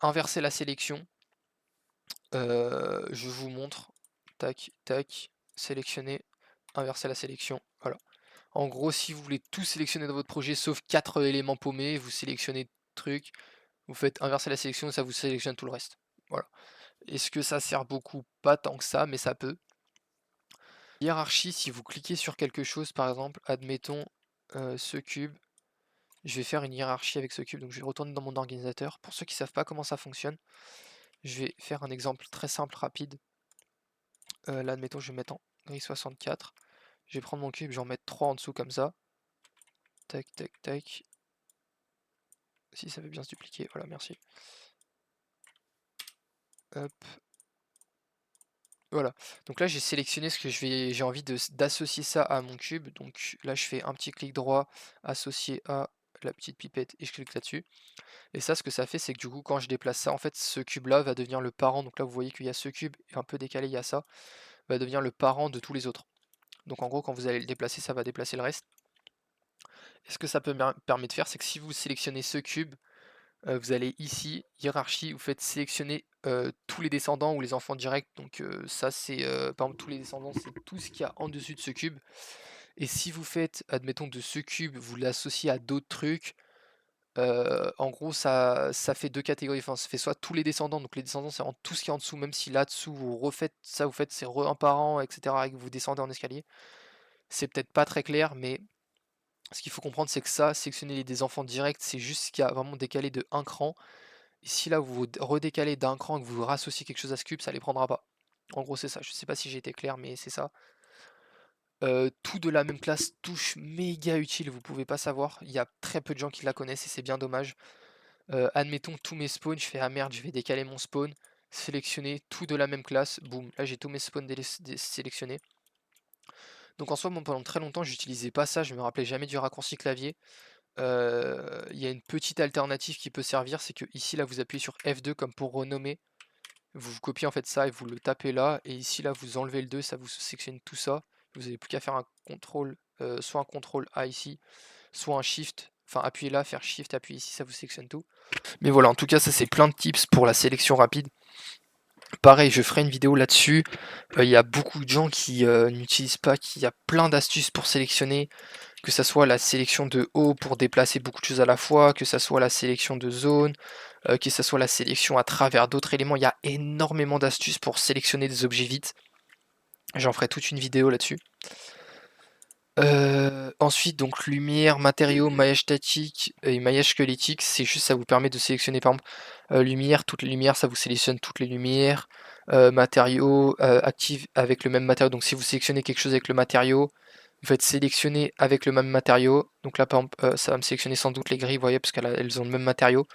Speaker 1: Inverser la sélection, je vous montre, tac, tac, sélectionner, inverser la sélection, voilà. En gros, si vous voulez tout sélectionner dans votre projet, sauf 4 éléments paumés, vous sélectionnez truc, vous faites inverser la sélection et ça vous sélectionne tout le reste. Voilà. Est-ce que ça sert beaucoup? Pas tant que ça, mais ça peut. Hiérarchie, si vous cliquez sur quelque chose, par exemple, admettons ce cube, je vais faire une hiérarchie avec ce cube, donc je vais retourner dans mon organisateur. Pour ceux qui ne savent pas comment ça fonctionne, je vais faire un exemple très simple, rapide. Là, admettons, je vais mettre en grille 64. Je vais prendre mon cube, je vais en mettre 3 en dessous comme ça. Tac, tac, tac. Si ça veut bien se dupliquer, voilà, merci. Hop. Voilà. Donc là, j'ai sélectionné ce que j'ai envie d'associer ça à mon cube. Donc là, je fais un petit clic droit, associé à la petite pipette, et je clique là-dessus. Et ça, ce que ça fait, c'est que du coup, quand je déplace ça, en fait, ce cube-là va devenir le parent. Donc là, vous voyez qu'il y a ce cube, et un peu décalé, il y a ça, va devenir le parent de tous les autres. Donc en gros, quand vous allez le déplacer, ça va déplacer le reste. Et ce que ça peut permettre de faire, c'est que si vous sélectionnez ce cube, vous allez ici, hiérarchie, vous faites sélectionner tous les descendants ou les enfants directs. Donc ça, c'est, par exemple, tous les descendants, c'est tout ce qu'il y a en dessus de ce cube. Et si vous faites, admettons, de ce cube, vous l'associez à d'autres trucs, en gros, ça fait deux catégories. Enfin, ça fait soit tous les descendants, donc les descendants, c'est en tout ce qui est en dessous, même si là-dessous, vous refaites ça, vous faites c'est un par an, etc., et que vous descendez en escalier. C'est peut-être pas très clair, mais ce qu'il faut comprendre, c'est que ça, sélectionner des enfants directs, c'est juste ce qui a vraiment décalé de un cran. Et si là, vous redécalez d'un cran et que vous rassociez quelque chose à ce cube, ça les prendra pas. En gros, c'est ça. Je sais pas si j'ai été clair, mais c'est ça. Tout de la même classe, touche méga utile, vous pouvez pas savoir. Il y a très peu de gens qui la connaissent et c'est bien dommage. Admettons tous mes spawns, je fais ah merde, je vais décaler mon spawn, sélectionner tout de la même classe, boum, là j'ai tous mes spawns sélectionnés. Donc en soi, moi, pendant très longtemps, j'utilisais pas ça, je me rappelais jamais du raccourci clavier. Il y a une petite alternative qui peut servir, c'est que ici là vous appuyez sur F2 comme pour renommer. Vous copiez en fait ça et vous le tapez là, et ici là vous enlevez le 2, ça vous sélectionne tout ça. Vous n'avez plus qu'à faire un contrôle, soit un contrôle A ici, soit un shift, enfin appuyez là, faire shift, appuyez ici, ça vous sélectionne tout. Mais voilà, en tout cas ça c'est plein de tips pour la sélection rapide. Pareil, je ferai une vidéo là-dessus. Il y a beaucoup de gens qui n'utilisent pas, qu'il y a plein d'astuces pour sélectionner, que ça soit la sélection de haut pour déplacer beaucoup de choses à la fois, que ça soit la sélection de zone, que ça soit la sélection à travers d'autres éléments. Il y a énormément d'astuces pour sélectionner des objets vite. J'en ferai toute une vidéo là-dessus. Ensuite, donc lumière, matériaux, maillage statique et maillage squelettique, c'est juste ça vous permet de sélectionner par exemple lumière, toutes les lumières, ça vous sélectionne toutes les lumières. Matériaux, active avec le même matériau, donc si vous sélectionnez quelque chose avec le matériau, vous faites sélectionner avec le même matériau. Donc là par exemple, ça va me sélectionner sans doute les grilles, vous voyez, parce qu'elles ont le même matériau.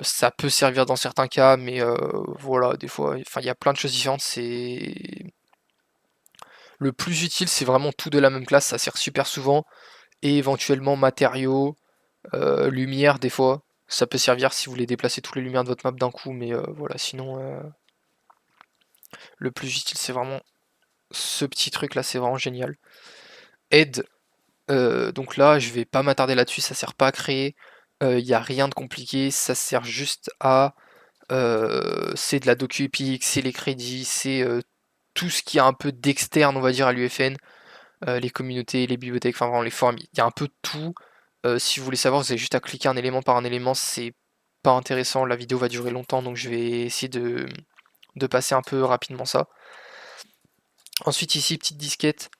Speaker 1: Ça peut servir dans certains cas, mais voilà, des fois, enfin il y a plein de choses différentes, c'est. Le plus utile, c'est vraiment tout de la même classe, ça sert super souvent. Et éventuellement matériaux, lumière des fois. Ça peut servir si vous voulez déplacer toutes les lumières de votre map d'un coup, mais voilà, sinon le plus utile c'est vraiment ce petit truc là, c'est vraiment génial. Aide, donc là je vais pas m'attarder là-dessus, ça sert pas à créer, il n'y a rien de compliqué, ça sert juste à... c'est de la docu Epic, c'est les crédits, c'est tout ce qui a un peu d'externe on va dire à l'UFN, les communautés, les bibliothèques, enfin vraiment les forums, il y a un peu de tout. Si vous voulez savoir, vous avez juste à cliquer un élément par un élément, c'est pas intéressant, la vidéo va durer longtemps, donc je vais essayer de passer un peu rapidement ça. Ensuite ici, petite disquette.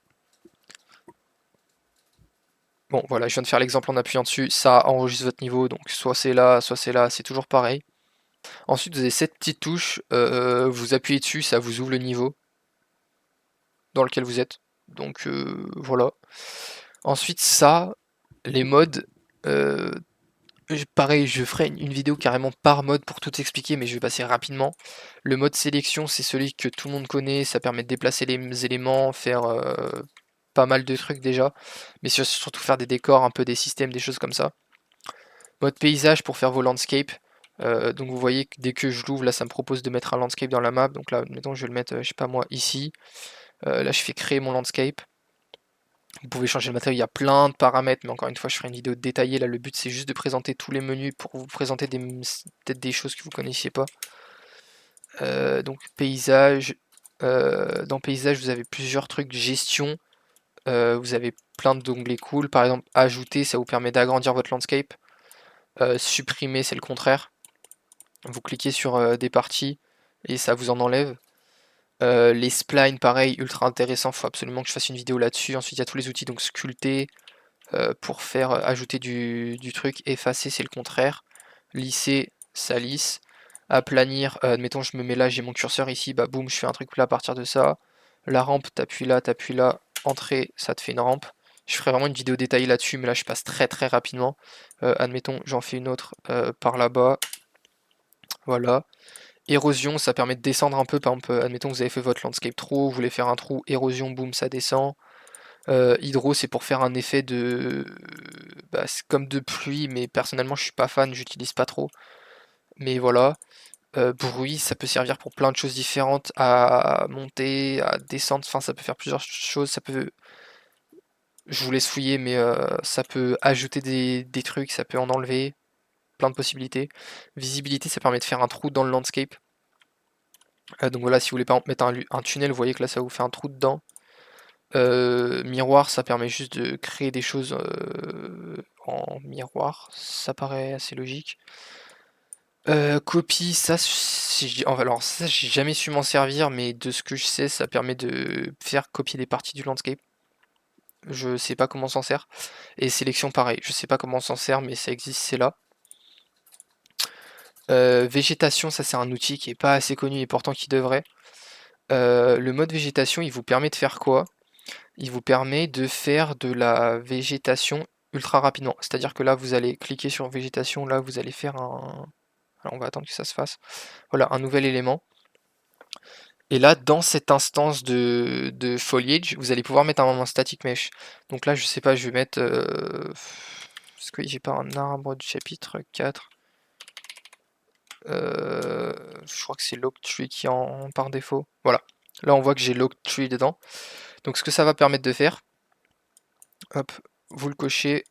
Speaker 1: Bon voilà, je viens de faire l'exemple en appuyant dessus, ça enregistre votre niveau, donc soit c'est là, c'est toujours pareil. Ensuite vous avez cette petite touche, vous appuyez dessus, ça vous ouvre le niveau dans lequel vous êtes. Donc voilà. Ensuite ça, les modes, pareil, je ferai une vidéo carrément par mode pour tout expliquer, mais je vais passer rapidement. Le mode sélection, c'est celui que tout le monde connaît, ça permet de déplacer les éléments, faire pas mal de trucs déjà, mais surtout faire des décors, un peu des systèmes, des choses comme ça. Mode paysage pour faire vos landscapes. Donc vous voyez que dès que je l'ouvre, là ça me propose de mettre un landscape dans la map, donc là, mettons, je vais le mettre, je sais pas moi, ici. Là je fais créer mon landscape. Vous pouvez changer le matériau, il y a plein de paramètres, mais encore une fois, je ferai une vidéo détaillée. Là, le but, c'est juste de présenter tous les menus pour vous présenter peut-être des choses que vous ne connaissiez pas. Donc, paysage. Dans paysage, vous avez plusieurs trucs. Gestion. Vous avez plein d'onglets cool. Par exemple, ajouter, ça vous permet d'agrandir votre landscape. Supprimer, c'est le contraire. Vous cliquez sur des parties et ça vous en enlève. Les splines, pareil, ultra intéressant. Faut absolument que je fasse une vidéo là-dessus. Ensuite, il y a tous les outils, donc sculpter. Pour faire ajouter du truc, effacer c'est le contraire, lisser ça lisse, aplanir, admettons je me mets là, j'ai mon curseur ici, bah boum je fais un truc plat à partir de ça, la rampe t'appuies là, entrée, ça te fait une rampe, je ferai vraiment une vidéo détaillée là-dessus, mais là je passe très rapidement, admettons j'en fais une autre par là-bas, voilà. Érosion, ça permet de descendre un peu, par exemple, admettons vous avez fait votre landscape trop, vous voulez faire un trou, érosion, boum, ça descend. Hydro, c'est pour faire un effet de... Bah, c'est comme de pluie, mais personnellement je suis pas fan, j'utilise pas trop. Mais voilà. Bruit, ça peut servir pour plein de choses différentes, à monter, à descendre, enfin ça peut faire plusieurs choses, ça peut... Je vous laisse fouiller, mais ça peut ajouter des trucs, ça peut en enlever, plein de possibilités. Visibilité, ça permet de faire un trou dans le landscape. Donc voilà, si vous voulez par exemple mettre un tunnel, vous voyez que là ça vous fait un trou dedans. Miroir, ça permet juste de créer des choses en miroir, ça paraît assez logique. Copie, ça, alors ça j'ai jamais su m'en servir, mais de ce que je sais, ça permet de faire copier des parties du landscape. Je sais pas comment on s'en sert. Et sélection, pareil, je sais pas comment on s'en sert, mais ça existe, c'est là. Végétation, ça c'est un outil qui est pas assez connu et pourtant qui devrait. Le mode végétation, il vous permet de faire quoi? Il vous permet de faire de la végétation ultra rapidement. C'est-à-dire que là, vous allez cliquer sur végétation, là, vous allez faire un... Alors, on va attendre que ça se fasse. Voilà, un nouvel élément. Et là, dans cette instance de foliage, vous allez pouvoir mettre un static mesh. Donc là, je sais pas, je vais mettre... Est-ce que j'ai pas un arbre du chapitre 4 Je crois que c'est Log Tree qui est en par défaut. Voilà. Là, on voit que j'ai Log Tree dedans. Donc ce que ça va permettre de faire, hop, vous le cochez,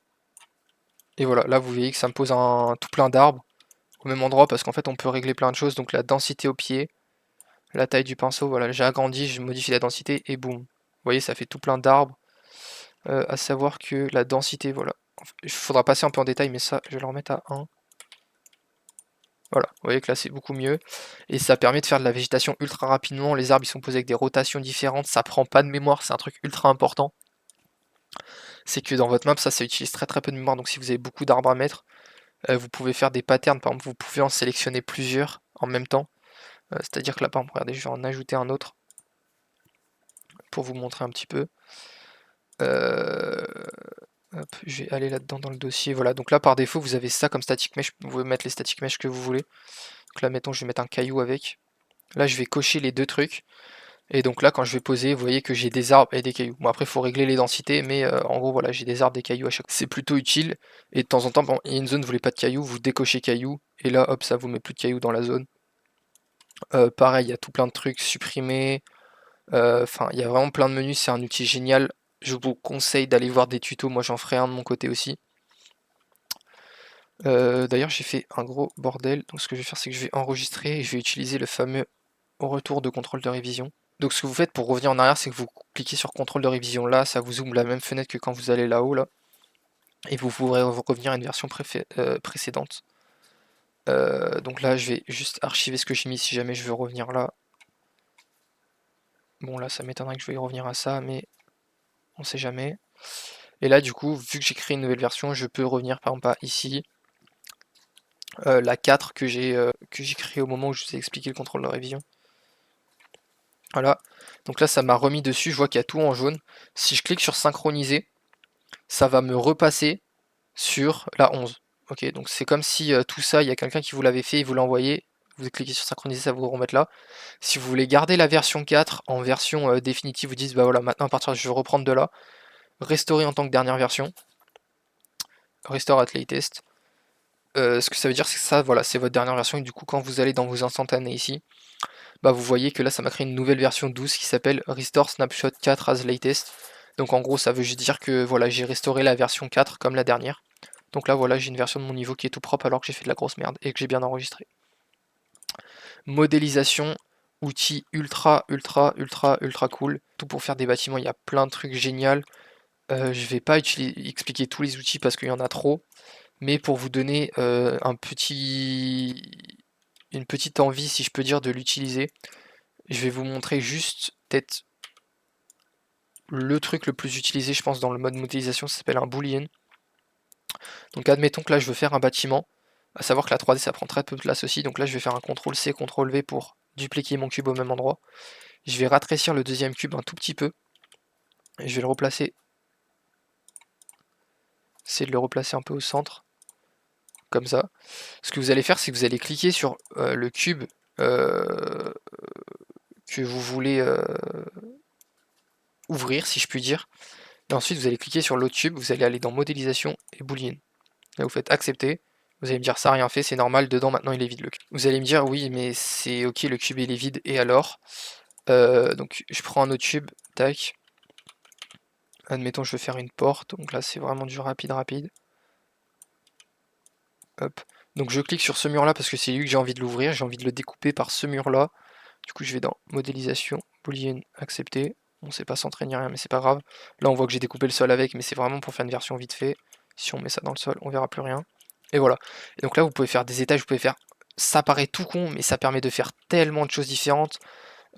Speaker 1: et voilà, là vous voyez que ça me pose un tout plein d'arbres au même endroit parce qu'en fait on peut régler plein de choses, donc la densité au pied, la taille du pinceau, voilà, j'ai agrandi, je modifie la densité et boum. Vous voyez, ça fait tout plein d'arbres. À savoir que la densité, voilà, il faudra passer un peu en détail, mais ça, je vais le remettre à 1. Voilà, vous voyez que là c'est beaucoup mieux. Et ça permet de faire de la végétation ultra rapidement, les arbres ils sont posés avec des rotations différentes, ça prend pas de mémoire, c'est un truc ultra important. C'est que dans votre map, ça utilise très peu de mémoire, donc si vous avez beaucoup d'arbres à mettre, vous pouvez faire des patterns, par exemple vous pouvez en sélectionner plusieurs en même temps. C'est-à-dire que là par exemple, regardez, je vais en ajouter un autre pour vous montrer un petit peu. Hop, je vais aller là-dedans dans le dossier, voilà, donc là par défaut vous avez ça comme static mesh, vous pouvez mettre les static mesh que vous voulez. Donc là mettons je vais mettre un caillou avec. Là je vais cocher les deux trucs, Et donc là, quand je vais poser, vous voyez que j'ai des arbres et des cailloux. Bon, après, il faut régler les densités, mais en gros, voilà, j'ai des arbres, des cailloux à chaque fois. C'est plutôt utile. Et de temps en temps, bon, il y a une zone, vous voulez pas de cailloux, vous décochez cailloux, et là, hop, ça vous met plus de cailloux dans la zone. Pareil, il y a tout plein de trucs supprimés. Enfin, il y a vraiment plein de menus, c'est un outil génial. Je vous conseille d'aller voir des tutos, moi j'en ferai un de mon côté aussi. D'ailleurs, j'ai fait un gros bordel, donc ce que je vais faire, c'est que je vais enregistrer et je vais utiliser le fameux retour de contrôle de révision. Donc ce que vous faites pour revenir en arrière, c'est que vous cliquez sur contrôle de révision là, ça vous ouvre la même fenêtre que quand vous allez là-haut là, et vous pourrez revenir à une version précédente. Donc là, je vais juste archiver ce que j'ai mis si jamais je veux revenir là. Bon là, ça m'étonnerait que je vais revenir à ça, mais on sait jamais. Et là, du coup, vu que j'ai créé une nouvelle version, je peux revenir par exemple à ici, la 4 que j'ai créée au moment où je vous ai expliqué le contrôle de révision. Voilà, donc là ça m'a remis dessus, je vois qu'il y a tout en jaune. Si je clique sur synchroniser, ça va me repasser sur la 11. Ok, donc c'est comme si tout ça, il y a quelqu'un qui vous l'avait fait, il vous l'a envoyé, vous cliquez sur synchroniser, ça vous remettre là. Si vous voulez garder la version 4 en version définitive, vous dites bah voilà, maintenant à partir je vais reprendre de là, restaurer en tant que dernière version, restore at latest. Ce que ça veut dire, c'est que ça, voilà, c'est votre dernière version, et du coup quand vous allez dans vos instantanés ici, bah vous voyez que là ça m'a créé une nouvelle version 12 qui s'appelle Restore Snapshot 4 as latest. Donc en gros ça veut juste dire que voilà, j'ai restauré la version 4 comme la dernière. Donc là voilà, j'ai une version de mon niveau qui est tout propre alors que j'ai fait de la grosse merde et que j'ai bien enregistré. Modélisation, outil ultra cool. Tout pour faire des bâtiments, il y a plein de trucs géniaux. Je vais pas expliquer tous les outils parce qu'il y en a trop. Mais pour vous donner une petite envie, si je peux dire, de l'utiliser, je vais vous montrer juste peut-être le truc le plus utilisé, je pense, dans le mode modélisation, ça s'appelle un boolean. Donc admettons que là je veux faire un bâtiment, à savoir que la 3D ça prend très peu de place aussi, donc là je vais faire un CTRL-C, CTRL-V pour dupliquer mon cube au même endroit. Je vais rétrécir le deuxième cube un tout petit peu, et je vais le replacer, c'est de le replacer un peu au centre, comme ça. Ce que vous allez faire, c'est que vous allez cliquer sur le cube que vous voulez ouvrir, si je puis dire, et ensuite vous allez cliquer sur l'autre cube, vous allez aller dans modélisation et boolean. Là vous faites accepter, vous allez me dire ça n'a rien fait, c'est normal, dedans maintenant il est vide le cube. Vous allez me dire oui mais c'est ok, le cube il est vide, et alors donc je prends un autre cube, tac, admettons je veux faire une porte, donc là c'est vraiment du rapide. Hop, donc je clique sur ce mur là parce que c'est lui que j'ai envie de l'ouvrir, j'ai envie de le découper par ce mur là. Du coup je vais dans modélisation, boolean, accepter. Bon c'est pas centré ni rien mais c'est pas grave. Là on voit que j'ai découpé le sol avec, mais c'est vraiment pour faire une version vite fait. Si on met ça dans le sol on verra plus rien. Et voilà. Et donc là vous pouvez faire des étages, vous pouvez faire... Ça paraît tout con mais ça permet de faire tellement de choses différentes.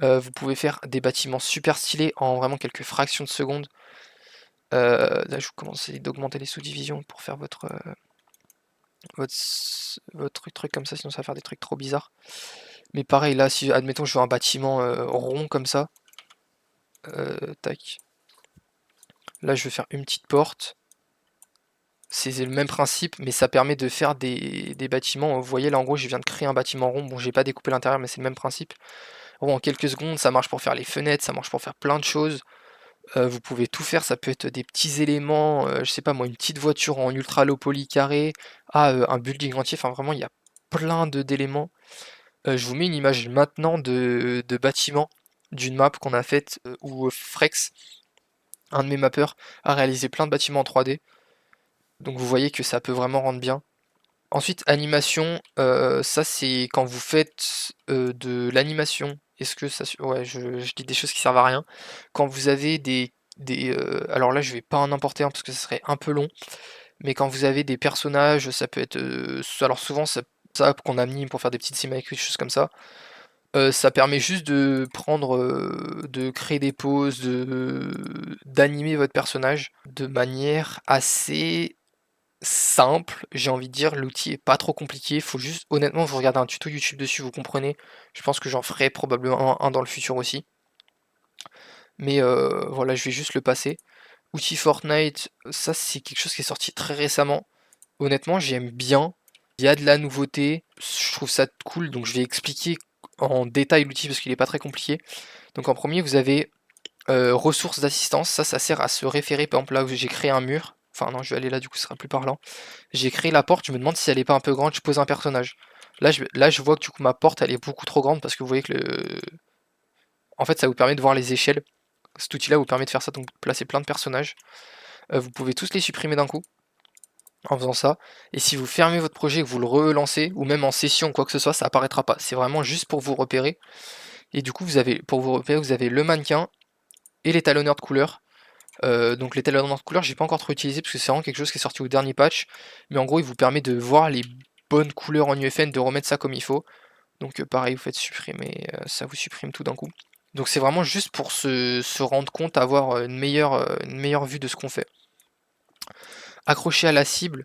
Speaker 1: Vous pouvez faire des bâtiments super stylés en vraiment quelques fractions de secondes. Là je vous conseille d'augmenter les sous-divisions pour faire votre truc comme ça, sinon ça va faire des trucs trop bizarres. Mais pareil, là, si admettons je veux un bâtiment rond comme ça, tac. Là, je vais faire une petite porte. C'est le même principe, mais ça permet de faire des bâtiments. Vous voyez, là, en gros, je viens de créer un bâtiment rond. Bon, j'ai pas découpé l'intérieur, mais c'est le même principe. Bon, en quelques secondes, ça marche pour faire les fenêtres, ça marche pour faire plein de choses. Vous pouvez tout faire, ça peut être des petits éléments, je sais pas moi, une petite voiture en ultra low poly carré, un building entier, enfin vraiment il y a plein d'éléments. Je vous mets une image maintenant de bâtiment d'une map qu'on a faite où Frex, un de mes mappeurs, a réalisé plein de bâtiments en 3D. Donc vous voyez que ça peut vraiment rendre bien. Ensuite, animation, ça c'est quand vous faites de l'animation. Est-ce que ça... Ouais, je dis des choses qui servent à rien. Quand vous avez alors là, je vais pas en importer un parce que ça serait un peu long. Mais quand vous avez des personnages, ça peut être... alors souvent, ça qu'on a mis pour faire des petites cinématiques, des choses comme ça. Ça permet juste de prendre, de créer des poses, d'animer votre personnage de manière assez simple, j'ai envie de dire. L'outil est pas trop compliqué, faut juste, honnêtement, vous regardez un tuto YouTube dessus, vous comprenez. Je pense que j'en ferai probablement un dans le futur aussi. Mais voilà, je vais juste le passer. Outil Fortnite, ça c'est quelque chose qui est sorti très récemment. Honnêtement, j'aime bien. Il y a de la nouveauté, je trouve ça cool, donc je vais expliquer en détail l'outil parce qu'il n'est pas très compliqué. Donc en premier, vous avez ressources d'assistance. Ça sert à se référer. Par exemple, là où j'ai créé un mur. Enfin non, je vais aller là, du coup, ce sera plus parlant. J'ai créé la porte, je me demande si elle est pas un peu grande, je pose un personnage. Là, je vois que du coup, ma porte, elle est beaucoup trop grande parce que vous voyez que en fait, ça vous permet de voir les échelles. Cet outil-là vous permet de faire ça, donc placer plein de personnages. Vous pouvez tous les supprimer d'un coup en faisant ça. Et si vous fermez votre projet et que vous le relancez, ou même en session ou quoi que ce soit, ça apparaîtra pas. C'est vraiment juste pour vous repérer. Et du coup, pour vous repérer, vous avez le mannequin et l'étalonneur de couleurs. Donc l'étalonneur de couleurs, j'ai pas encore trop utilisé parce que c'est vraiment quelque chose qui est sorti au dernier patch. Mais en gros, il vous permet de voir les bonnes couleurs en UFN, de remettre ça comme il faut. Donc pareil, vous faites supprimer, ça vous supprime tout d'un coup. Donc c'est vraiment juste pour se rendre compte, avoir une meilleure vue de ce qu'on fait. Accrocher à la cible,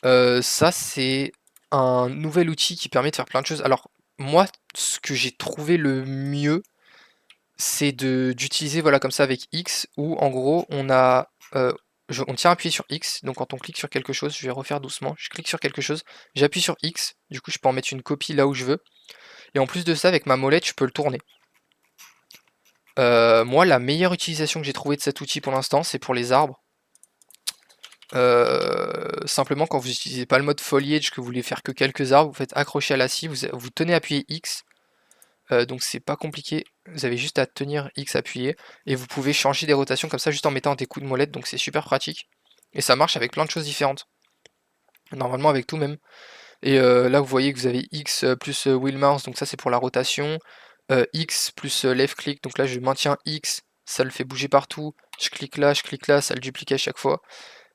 Speaker 1: ça c'est un nouvel outil qui permet de faire plein de choses. Alors moi, ce que j'ai trouvé le mieux, c'est d'utiliser voilà comme ça avec X, où en gros on a on tient appuyé sur X, donc quand on clique sur quelque chose, je vais refaire doucement, je clique sur quelque chose, j'appuie sur X, du coup je peux en mettre une copie là où je veux, et en plus de ça avec ma molette je peux le tourner. Moi la meilleure utilisation que j'ai trouvée de cet outil pour l'instant c'est pour les arbres. Simplement quand vous n'utilisez pas le mode foliage, que vous voulez faire que quelques arbres, vous faites accrocher à la scie, vous tenez appuyé X, donc c'est pas compliqué, vous avez juste à tenir X appuyé, et vous pouvez changer des rotations comme ça juste en mettant des coups de molette, donc c'est super pratique, et ça marche avec plein de choses différentes, normalement avec tout même. Et là vous voyez que vous avez X plus wheel mouse, donc ça c'est pour la rotation, X plus left click, donc là je maintiens X, ça le fait bouger partout, je clique là, ça le duplique à chaque fois,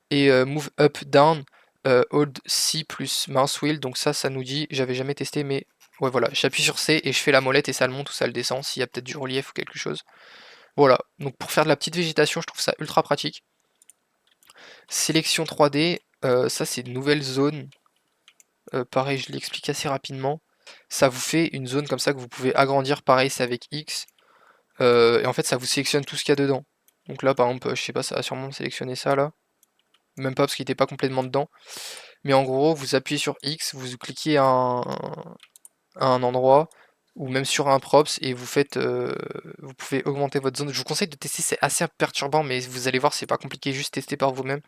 Speaker 1: et move up down, hold C plus mouse wheel, donc ça nous dit, j'avais jamais testé mais ouais voilà, j'appuie sur C et je fais la molette et ça le monte ou ça le descend s'il y a peut-être du relief ou quelque chose. Voilà, donc pour faire de la petite végétation je trouve ça ultra pratique. Sélection 3D, ça c'est une nouvelle zone, pareil je l'explique assez rapidement. Ça vous fait une zone comme ça que vous pouvez agrandir, pareil c'est avec X, et en fait ça vous sélectionne tout ce qu'il y a dedans. Donc là par exemple, je sais pas, ça va sûrement sélectionner ça là. Même pas parce qu'il n'était pas complètement dedans. Mais en gros, vous appuyez sur X, vous cliquez à un endroit, ou même sur un props, et vous faites, vous pouvez augmenter votre zone. Je vous conseille de tester, c'est assez perturbant, mais vous allez voir, c'est pas compliqué, juste tester par vous-même.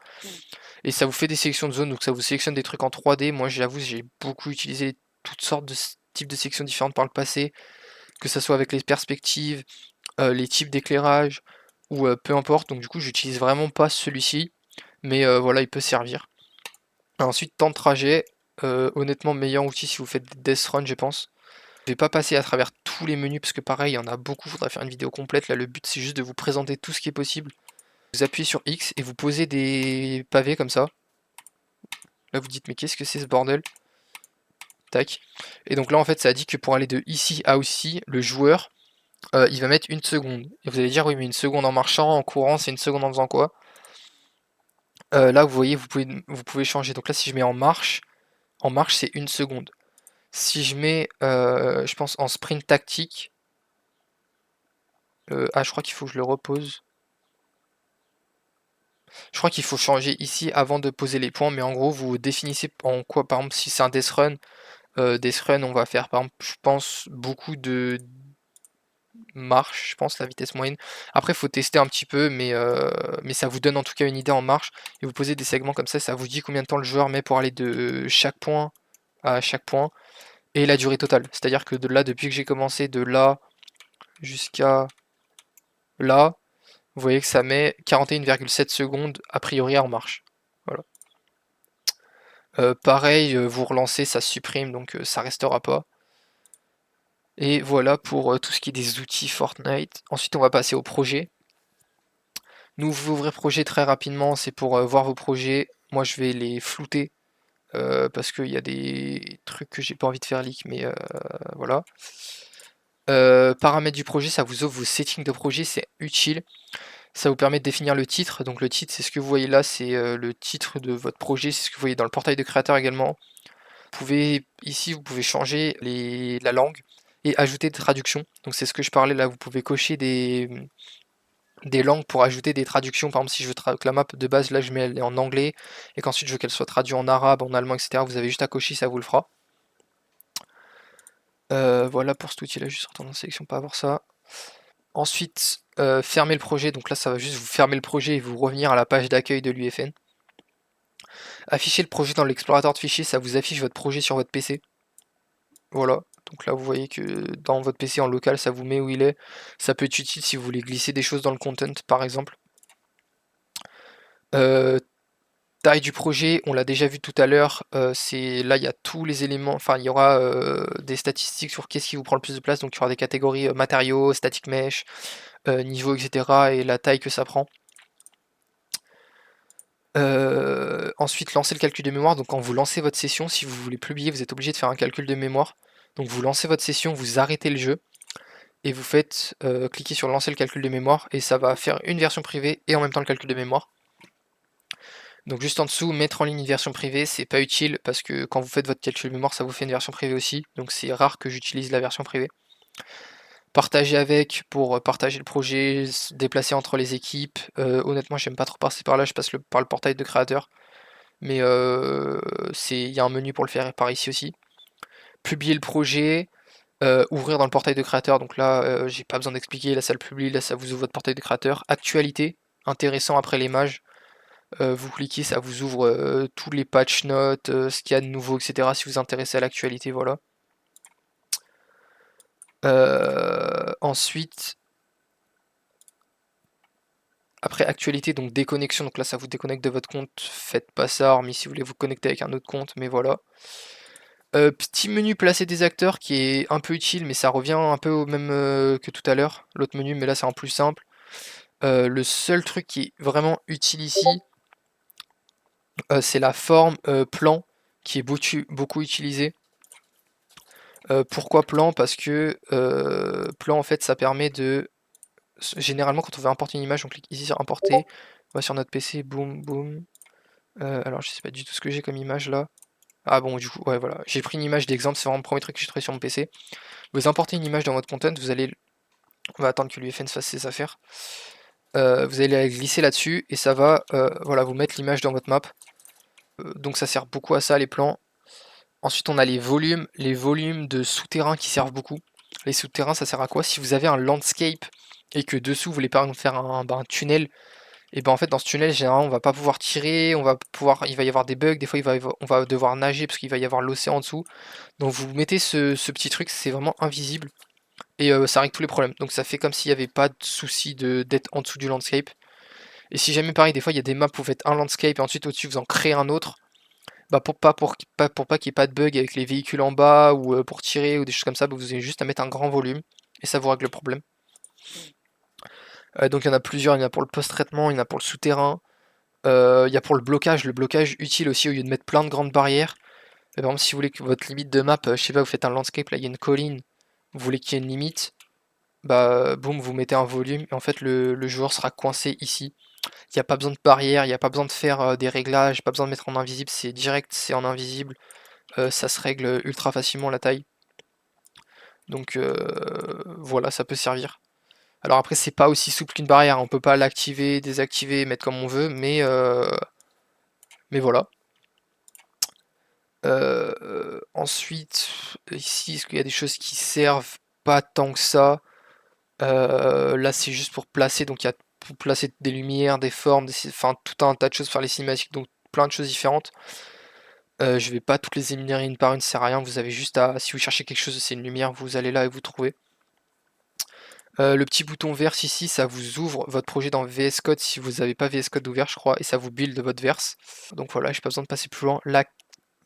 Speaker 1: Et ça vous fait des sélections de zones, donc ça vous sélectionne des trucs en 3D. Moi, j'avoue, j'ai beaucoup utilisé toutes sortes de types de sélections différentes par le passé, que ça soit avec les perspectives, les types d'éclairage, ou peu importe. Donc du coup, j'utilise vraiment pas celui-ci, mais voilà, il peut servir. Ensuite, temps de trajet, honnêtement, meilleur outil si vous faites des death run, je pense. Je vais pas passer à travers tous les menus parce que pareil, il y en a beaucoup, faudrait faire une vidéo complète. Là, le but c'est juste de vous présenter tout ce qui est possible. Vous appuyez sur X et vous posez des pavés comme ça. Là, vous dites, mais qu'est-ce que c'est ce bordel? Tac. Et donc là, en fait, ça dit que pour aller de ici à aussi, le joueur, il va mettre 1 seconde. Et vous allez dire, oui, mais 1 seconde en marchant, en courant, c'est 1 seconde en faisant quoi? Là, vous voyez, vous pouvez changer. Donc là, si je mets en marche c'est 1 seconde. Si je mets, je pense, en sprint tactique, ah, je crois qu'il faut que je le repose. Je crois qu'il faut changer ici avant de poser les points, mais en gros, vous définissez en quoi, par exemple, si c'est un death run, on va faire, par exemple, je pense, beaucoup de marche, je pense, la vitesse moyenne. Après, il faut tester un petit peu, mais ça vous donne en tout cas une idée en marche, et vous posez des segments comme ça vous dit combien de temps le joueur met pour aller de chaque point à chaque point, et la durée totale. C'est-à-dire que de là, depuis que j'ai commencé, de là jusqu'à là, vous voyez que ça met 41,7 secondes a priori en marche. Voilà. Pareil, vous relancez, ça se supprime, donc ça restera pas. Et voilà pour tout ce qui est des outils Fortnite. Ensuite, on va passer au projet. Nous ouvrir projet très rapidement, c'est pour voir vos projets. Moi, je vais les flouter parce qu'il y a des trucs que j'ai pas envie de faire leak, mais voilà. Paramètres du projet, ça vous ouvre vos settings de projet, c'est utile. Ça vous permet de définir le titre. Donc le titre, c'est ce que vous voyez là, c'est le titre de votre projet, c'est ce que vous voyez dans le portail de créateur également. Ici, vous pouvez changer la langue et ajouter des traductions. Donc c'est ce que je parlais là, vous pouvez cocher des langues pour ajouter des traductions. Par exemple, si je veux que la map de base, là je mets elle en anglais, et qu'ensuite je veux qu'elle soit traduite en arabe, en allemand, etc. Vous avez juste à cocher, ça vous le fera. Voilà pour cet outil-là, juste retourner en sélection, pas avoir ça. Ensuite, fermer le projet, donc là ça va juste vous fermer le projet et vous revenir à la page d'accueil de l'UFN. Afficher le projet dans l'explorateur de fichiers, ça vous affiche votre projet sur votre PC. Voilà, donc là vous voyez que dans votre PC en local ça vous met où il est. Ça peut être utile si vous voulez glisser des choses dans le content par exemple. Taille du projet, on l'a déjà vu tout à l'heure, là il y a tous les éléments, enfin il y aura des statistiques sur qu'est-ce qui vous prend le plus de place, donc il y aura des catégories matériaux, static mesh, niveau, etc. et la taille que ça prend. Ensuite, lancer le calcul de mémoire. Donc quand vous lancez votre session, si vous voulez publier, vous êtes obligé de faire un calcul de mémoire. Donc vous lancez votre session, vous arrêtez le jeu et vous faites cliquer sur lancer le calcul de mémoire et ça va faire une version privée et en même temps le calcul de mémoire. Donc juste en dessous, mettre en ligne une version privée, c'est pas utile parce que quand vous faites votre calcul de mémoire, ça vous fait une version privée aussi. Donc c'est rare que j'utilise la version privée. Partager avec pour partager le projet, se déplacer entre les équipes. Honnêtement, j'aime pas trop passer par là, je passe par le portail de créateur. Mais il y a un menu pour le faire par ici aussi. Publier le projet, ouvrir dans le portail de créateur, donc là j'ai pas besoin d'expliquer, là ça le publie, là ça vous ouvre votre portail de créateur. Actualité, intéressant après les mages, vous cliquez, ça vous ouvre tous les patch notes, ce qu'il y a de nouveau, etc. si vous vous intéressez à l'actualité, voilà. Ensuite, après actualité, donc déconnexion, donc là ça vous déconnecte de votre compte, faites pas ça, hormis si vous voulez vous connecter avec un autre compte, mais voilà. Petit menu placer des acteurs qui est un peu utile, mais ça revient un peu au même que tout à l'heure, l'autre menu, mais là c'est en plus simple. Le seul truc qui est vraiment utile ici, c'est la forme plan qui est beaucoup utilisée. Pourquoi plan? Parce que plan en fait ça permet de... Généralement quand on veut importer une image, on clique ici sur importer, on va sur notre PC, boum boum. Alors je sais pas du tout ce que j'ai comme image là. Ah bon du coup ouais voilà, j'ai pris une image d'exemple, c'est vraiment le premier truc que j'ai trouvé sur mon PC. Vous importez une image dans votre content, vous allez... On va attendre que l'UFN fasse ses affaires. Vous allez la glisser là-dessus et ça va voilà, vous mettre l'image dans votre map. Donc ça sert beaucoup à ça les plans. Ensuite on a les volumes de souterrains qui servent beaucoup. Les souterrains ça sert à quoi? Si vous avez un landscape et que dessous vous voulez par exemple faire un tunnel, et ben en fait dans ce tunnel généralement on va pas pouvoir tirer, il va y avoir des bugs, des fois on va devoir nager parce qu'il va y avoir l'océan en dessous. Donc vous mettez ce petit truc, c'est vraiment invisible. Et ça règle tous les problèmes. Donc ça fait comme s'il n'y avait pas de souci d'être en dessous du landscape. Et si jamais pareil, des fois il y a des maps où vous faites un landscape et ensuite au-dessus vous en créez un autre, bah pour pas qu'il n'y ait pas de bug avec les véhicules en bas ou pour tirer ou des choses comme ça, bah, vous avez juste à mettre un grand volume et ça vous règle le problème. Donc il y en a plusieurs, il y en a pour le post-traitement, il y en a pour le souterrain, il y a pour le blocage utile aussi au lieu de mettre plein de grandes barrières. Par exemple si vous voulez que votre limite de map, je sais pas, vous faites un landscape, là il y a une colline, vous voulez qu'il y ait une limite, bah boum, vous mettez un volume et en fait le joueur sera coincé ici. Il n'y a pas besoin de barrière, il n'y a pas besoin de faire des réglages, pas besoin de mettre en invisible, c'est direct, c'est en invisible. Ça se règle ultra facilement la taille. Donc voilà, ça peut servir. Alors après c'est pas aussi souple qu'une barrière, on peut pas l'activer, désactiver, mettre comme on veut, mais voilà. Ensuite, ici, est-ce qu'il y a des choses qui servent pas tant que ça? Là c'est juste pour placer, donc il y a pour placer des lumières, des formes, enfin tout un tas de choses, faire les cinématiques, donc plein de choses différentes. Je vais pas toutes les énumérer une par une, ça sert à rien, vous avez juste à, si vous cherchez quelque chose, c'est une lumière, vous allez là et vous trouvez. Le petit bouton verse ici, ça vous ouvre votre projet dans VS Code si vous n'avez pas VS Code ouvert je crois, et ça vous build votre verse. Donc voilà, j'ai pas besoin de passer plus loin. Là,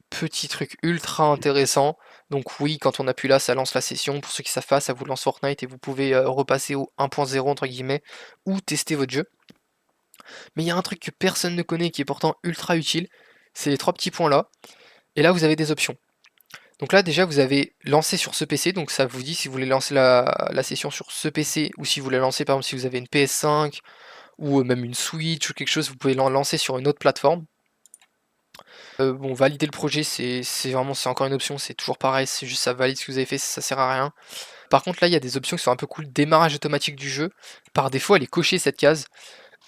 Speaker 1: petit truc ultra intéressant, donc oui, quand on appuie là, ça lance la session, pour ceux qui savent pas, ça vous lance Fortnite et vous pouvez repasser au 1.0 entre guillemets, ou tester votre jeu. Mais il y a un truc que personne ne connaît qui est pourtant ultra utile, c'est les trois petits points là, et là vous avez des options. Donc là déjà vous avez lancé sur ce PC, donc ça vous dit si vous voulez lancer la session sur ce PC, ou si vous voulez lancer par exemple si vous avez une PS5, ou même une Switch ou quelque chose, vous pouvez lancer sur une autre plateforme. Bon, valider le projet c'est vraiment, c'est encore une option, c'est toujours pareil, c'est juste ça valide ce que vous avez fait, ça sert à rien. Par contre là il y a des options qui sont un peu cool, démarrage automatique du jeu, par défaut elle est cochée cette case,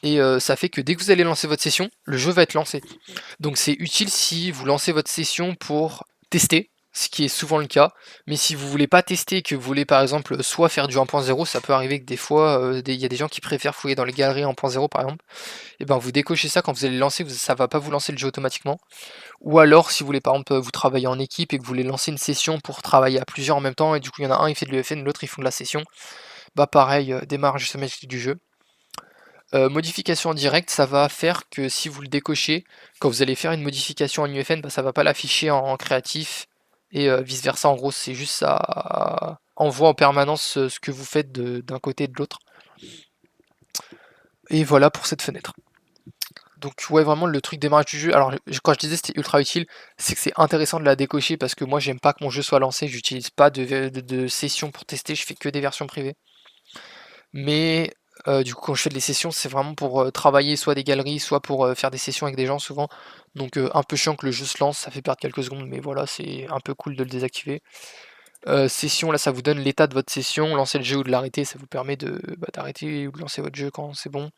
Speaker 1: et ça fait que dès que vous allez lancer votre session, le jeu va être lancé. Donc c'est utile si vous lancez votre session pour tester, ce qui est souvent le cas. Mais si vous voulez pas tester et que vous voulez par exemple soit faire du 1.0, ça peut arriver que des fois, il y a des gens qui préfèrent fouiller dans les galeries 1.0 par exemple, et ben vous décochez ça quand vous allez lancer, ça va pas vous lancer le jeu automatiquement. Ou alors si vous voulez par exemple vous travailler en équipe et que vous voulez lancer une session pour travailler à plusieurs en même temps, et du coup il y en a un il fait de l'UFN, l'autre il font de la session, bah pareil, démarrage automatique du jeu. Modification en direct, ça va faire que si vous le décochez, quand vous allez faire une modification en UFN, bah, ça va pas l'afficher en créatif, et vice versa. En gros, c'est juste ça envoie en permanence ce que vous faites d'un côté et de l'autre. Et voilà pour cette fenêtre. Donc ouais, vraiment le truc démarrage du jeu, alors quand je disais c'était ultra utile, c'est que c'est intéressant de la décocher parce que moi j'aime pas que mon jeu soit lancé, j'utilise pas de session pour tester, je fais que des versions privées. Mais du coup, quand je fais des sessions, c'est vraiment pour travailler soit des galeries, soit pour faire des sessions avec des gens souvent. Donc un peu chiant que le jeu se lance, ça fait perdre quelques secondes, mais voilà, c'est un peu cool de le désactiver. Session, là, ça vous donne l'état de votre session. Lancer le jeu ou de l'arrêter, ça vous permet d'arrêter ou de lancer votre jeu quand c'est bon.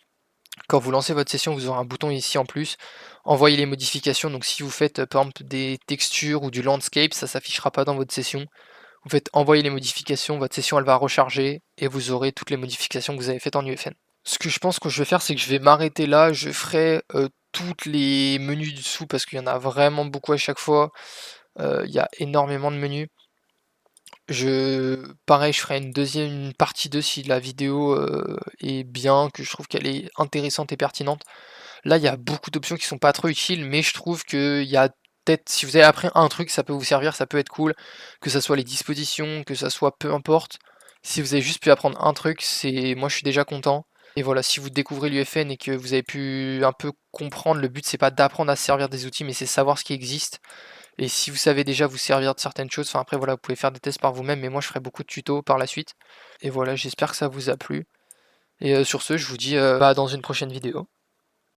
Speaker 1: Quand vous lancez votre session, vous aurez un bouton ici en plus. Envoyer les modifications, donc si vous faites par exemple des textures ou du landscape, ça s'affichera pas dans votre session. Vous faites envoyer les modifications, votre session elle va recharger et vous aurez toutes les modifications que vous avez faites en UFN. Ce que je pense que je vais faire, c'est que je vais m'arrêter là, je ferai toutes les menus dessous parce qu'il y en a vraiment beaucoup à chaque fois. Il y a énormément de menus. Pareil, je ferai une partie 2 si la vidéo est bien, que je trouve qu'elle est intéressante et pertinente. Là, il y a beaucoup d'options qui sont pas trop utiles, mais je trouve qu'il y a peut-être, si vous avez appris un truc, ça peut vous servir, ça peut être cool, que ça soit les dispositions, que ça soit peu importe. Si vous avez juste pu apprendre un truc, moi je suis déjà content. Et voilà, si vous découvrez l'UFN et que vous avez pu un peu comprendre, le but c'est pas d'apprendre à se servir des outils, mais c'est savoir ce qui existe. Et si vous savez déjà vous servir de certaines choses, enfin après voilà, vous pouvez faire des tests par vous-même, mais moi je ferai beaucoup de tutos par la suite. Et voilà, j'espère que ça vous a plu. Et sur ce, je vous dis dans une prochaine vidéo.